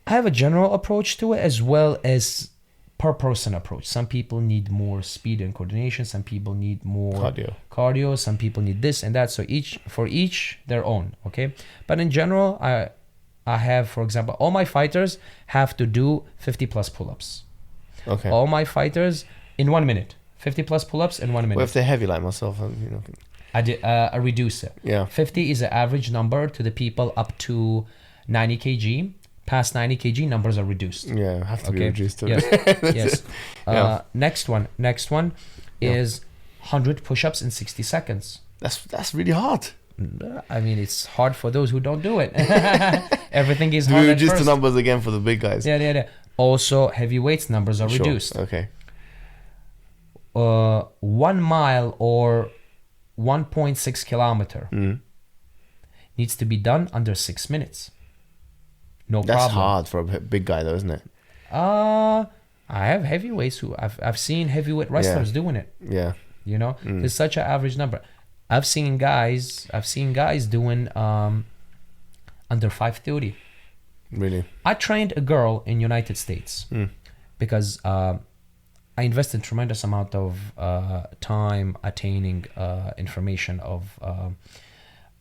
have a general approach to it as well as per person approach. Some people need more speed and coordination. Some people need more cardio. Some people need this and that. So each their own. Okay, but in general, I have, for example, all my fighters have to do 50 plus pull-ups. Okay. All my fighters in 1 minute, 50 plus pull-ups in 1 minute. Well, if they're heavy like myself, you know. I reduce it. Yeah. 50 is the average number to the people up to 90 kg. Past 90 kg, numbers are reduced. Yeah, have to be reduced. Yes. Yes. Next one is 100 push-ups in 60 seconds. That's really hard. I mean, it's hard for those who don't do it. Everything is hard. We reduce the numbers again for the big guys. Yeah. Also, heavyweights numbers are reduced. Okay. 1 mile or 1.6 kilometer needs to be done under 6 minutes. No That's problem. hard for a big guy, though, isn't it? I have heavyweights who I've seen heavyweight wrestlers doing it. Yeah. You know, it's such an average number. I've seen guys doing under 5:30. Really? I trained a girl in United States because I invested tremendous amount of time attaining information of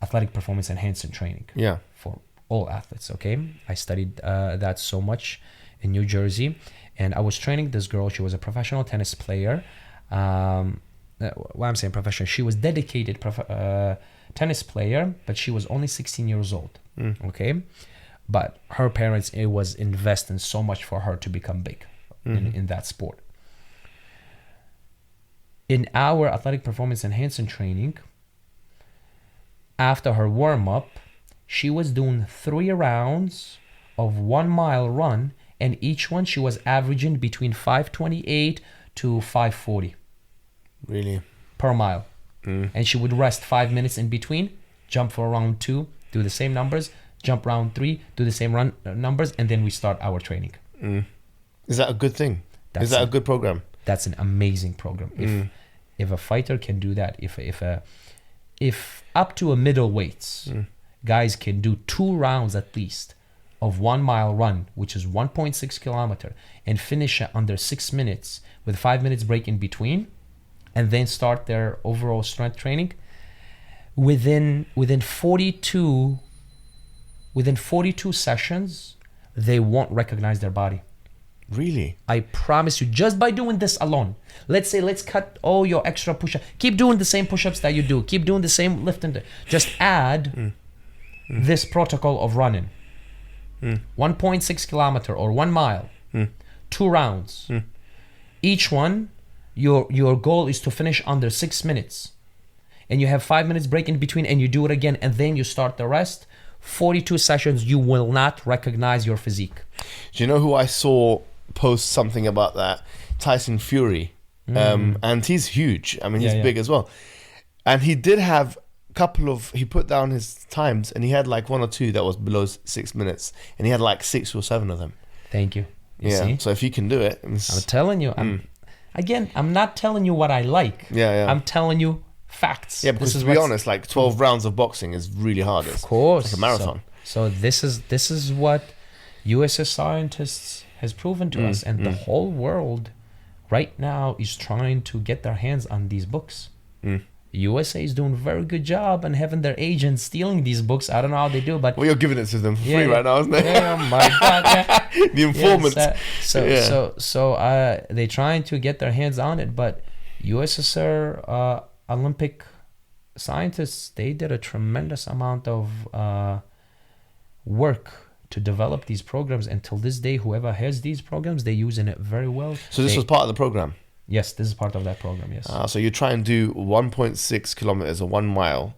athletic performance enhancement training. Yeah. For all athletes. Okay, I studied that so much in New Jersey, and I was training this girl. She was a professional tennis player. Why I'm saying professional, she was dedicated tennis player, but she was only 16 years old. Okay, but her parents, it was investing so much for her to become big in that sport. In our athletic performance enhancement training, after her warm-up, she was doing 3 rounds of 1 mile run, and each one she was averaging between 5:28 to 5:40. Really? Per mile. And she would rest 5 minutes in between, jump for round 2, do the same numbers, jump round 3, do the same run numbers, and then we start our training. Is that a good thing? Is that a good program? That's an amazing program. If a fighter can do that, if up to a middleweights, guys can do 2 rounds at least of 1 mile run, which is 1.6 kilometer, and finish it under 6 minutes with 5 minutes break in between, and then start their overall strength training, within 42 sessions, they won't recognize their body. Really? I promise you, just by doing this alone. Let's cut all your extra push-ups. Keep doing the same push-ups that you do. Keep doing the same lifting. Just add this protocol of running. 1.6 kilometer or 1 mile. 2 rounds. Each one, your goal is to finish under 6 minutes. And you have 5 minutes break in between, and you do it again, and then you start the rest. 42 sessions, you will not recognize your physique. Do you know who I saw post something about that? Tyson Fury. And he's huge. I mean, he's big as well. And he did have a couple of, he put down his times, and he had like 1 or 2 that was below 6 minutes. And he had like 6 or 7 of them. Thank you. You yeah. see? So if he can do it. I'm telling you. I'm not telling you what I like. Yeah. I'm telling you facts. Yeah, because to be honest, like 12 rounds of boxing is really hard. Of course. It's like a marathon. So this is what USA scientists has proven to us, and the whole world right now is trying to get their hands on these books. USA is doing a very good job and having their agents stealing these books. I don't know how they do, but well, you're giving it to them for free right now, isn't it? Yeah, my God, yeah. The informants. So they're trying to get their hands on it, but USSR Olympic scientists, they did a tremendous amount of work to develop these programs, and till this day, whoever has these programs, they're using it very well. So this was part of the program? Yes, this is part of that program, yes. So you try and do 1.6 kilometers or 1 mile,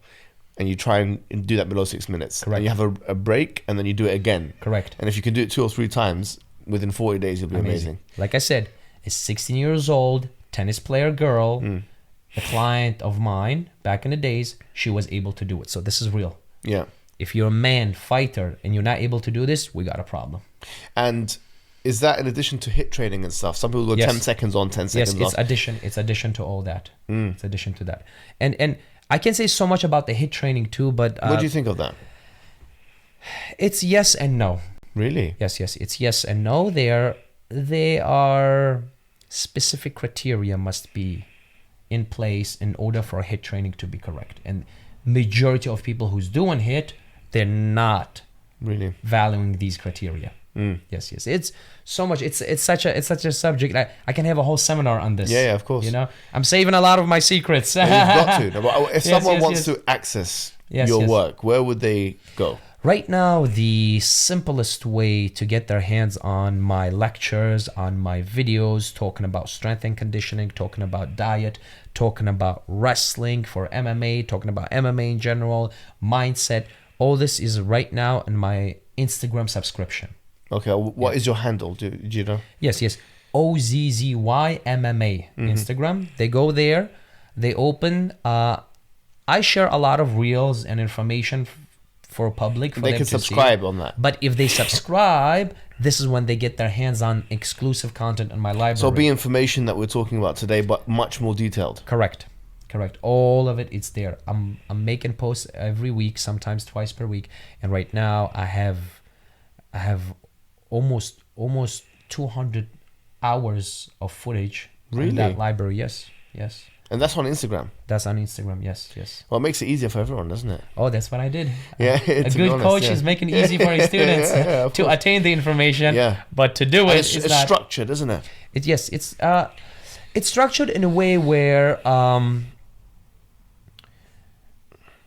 and you try and do that below 6 minutes. Correct. And you have a break, and then you do it again. Correct. And if you can do it 2 or 3 times, within 40 days, you'll be amazing. Like I said, a 16 years old tennis player girl, a client of mine back in the days, she was able to do it. So this is real. Yeah. If you're a man fighter and you're not able to do this, we got a problem. And is that in addition to hit training and stuff? Some people go 10 seconds on, 10 seconds off. Yes, it's addition to all that. It's addition to that. And I can say so much about the hit training too, but what do you think of that? It's yes and no. Really? Yes. It's yes and no. They are specific criteria must be in place in order for hit training to be correct. And majority of people who's doing hit, they're not really valuing these criteria. Yes. It's so much. It's such a subject. I can have a whole seminar on this. Yeah, of course. You know, I'm saving a lot of my secrets. You've got to. No, but if someone wants to access your work, where would they go? Right now, the simplest way to get their hands on my lectures, on my videos, talking about strength and conditioning, talking about diet, talking about wrestling for MMA, talking about MMA in general, mindset, all this is right now in my Instagram subscription. Okay, what is your handle? Do you know? Yes. 𝙒𝙤𝙤𝙤 MMA Instagram. They go there, they open. I share a lot of reels and information for public. For They them can to subscribe see. on that. But if they subscribe, this is when they get their hands on exclusive content in my library. So it'll be information that we're talking about today, but much more detailed. Correct. All of it, it's there. I'm making posts every week, sometimes twice per week, and right now I have almost 200 hours of footage Really? in that library. Yes. And that's on Instagram. That's on Instagram. Yes. Well, it makes it easier for everyone, doesn't it? Oh, that's what I did. Yeah. A to be good honest, coach yeah. is making it easy for his students Of to course. attain the information. Yeah. But to do And it, it's not structured, isn't it? It's structured in a way where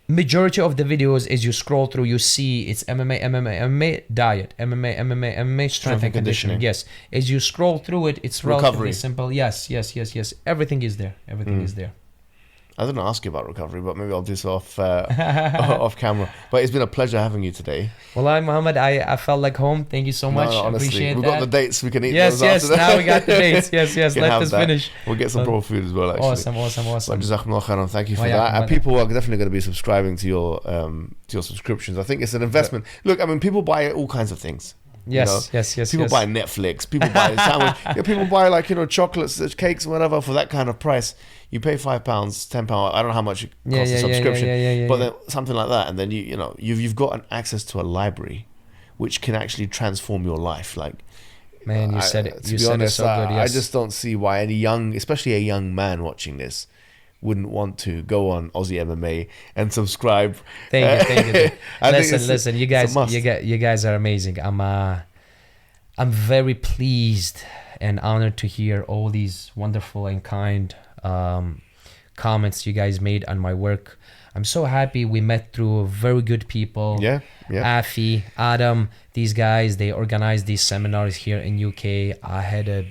majority of the videos, as you scroll through, you see it's MMA, diet, MMA, strength and conditioning. Yes, as you scroll through it, it's relatively Recovery. simple. Yes. Everything is there. Everything is there. I didn't ask you about recovery, but maybe I'll do so off camera. But it's been a pleasure having you today. Well, Mohammed, I felt like home. Thank you so much. No, honestly, Appreciate we've that. got the dates. We can eat Yes. those after that. Now we got the dates. Yes. Can Let have us that. finish. We'll get some proper food as well, actually. Awesome. But Jazakumullah khairan, thank you for Oh, yeah, that. And but- people are definitely going to be subscribing to your subscriptions. I think it's an investment. Look, I mean, people buy all kinds of things. Yes. People buy Netflix. People buy sandwich. People buy chocolates, cakes, whatever for that kind of price. You pay £5, £10. I don't know how much it costs a subscription, but then something like that, and then you've got an access to a library, which can actually transform your life. Like, Man, you said it. To You be said honest, it so good. Yes. I just don't see why especially a young man watching this, wouldn't want to go on Aussie MMA and subscribe. Thank you. Listen, you it's a must. guys are amazing. I'm very pleased and honored to hear all these wonderful and kind comments you guys made on my work. I'm so happy we met through very good people. Yeah. Afi, Adam, these guys, they organized these seminars here in UK. I had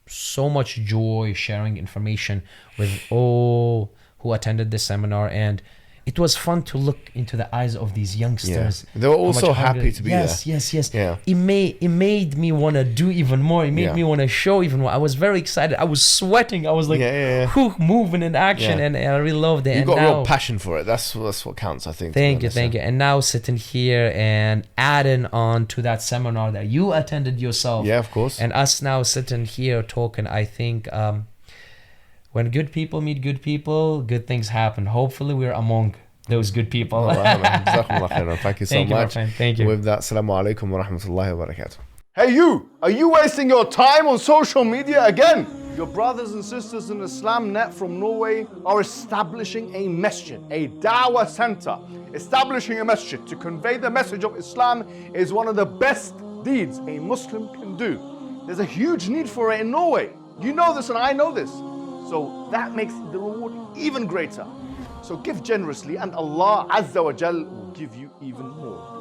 so much joy sharing information with all who attended the seminar, and it was fun to look into the eyes of these youngsters. Yeah. They were How much also hunger- happy to be there. Yes. Yeah. It made me want to do even more. It made me want to show even more. I was very excited. I was sweating. I was like, whew, moving in action, Yeah. and I really loved it. You and got now, real passion for it. That's what counts, I think. Thank you. And now sitting here and adding on to that seminar that you attended yourself. Yeah, of course. And us now sitting here talking, I think when good people meet good people, good things happen. Hopefully we're among those good people. Jazakumullah khairan. Thank you so Thank you, my much. friend. Thank you. With that, assalamu alaikum wa rahmatullahi wa barakatuh. Hey you, are you wasting your time on social media again? Your brothers and sisters in Islam Net from Norway are establishing a masjid, a dawah center. Establishing a masjid to convey the message of Islam is one of the best deeds a Muslim can do. There's a huge need for it in Norway. You know this and I know this. So that makes the reward even greater. So give generously and Allah Azza wa Jal will give you even more.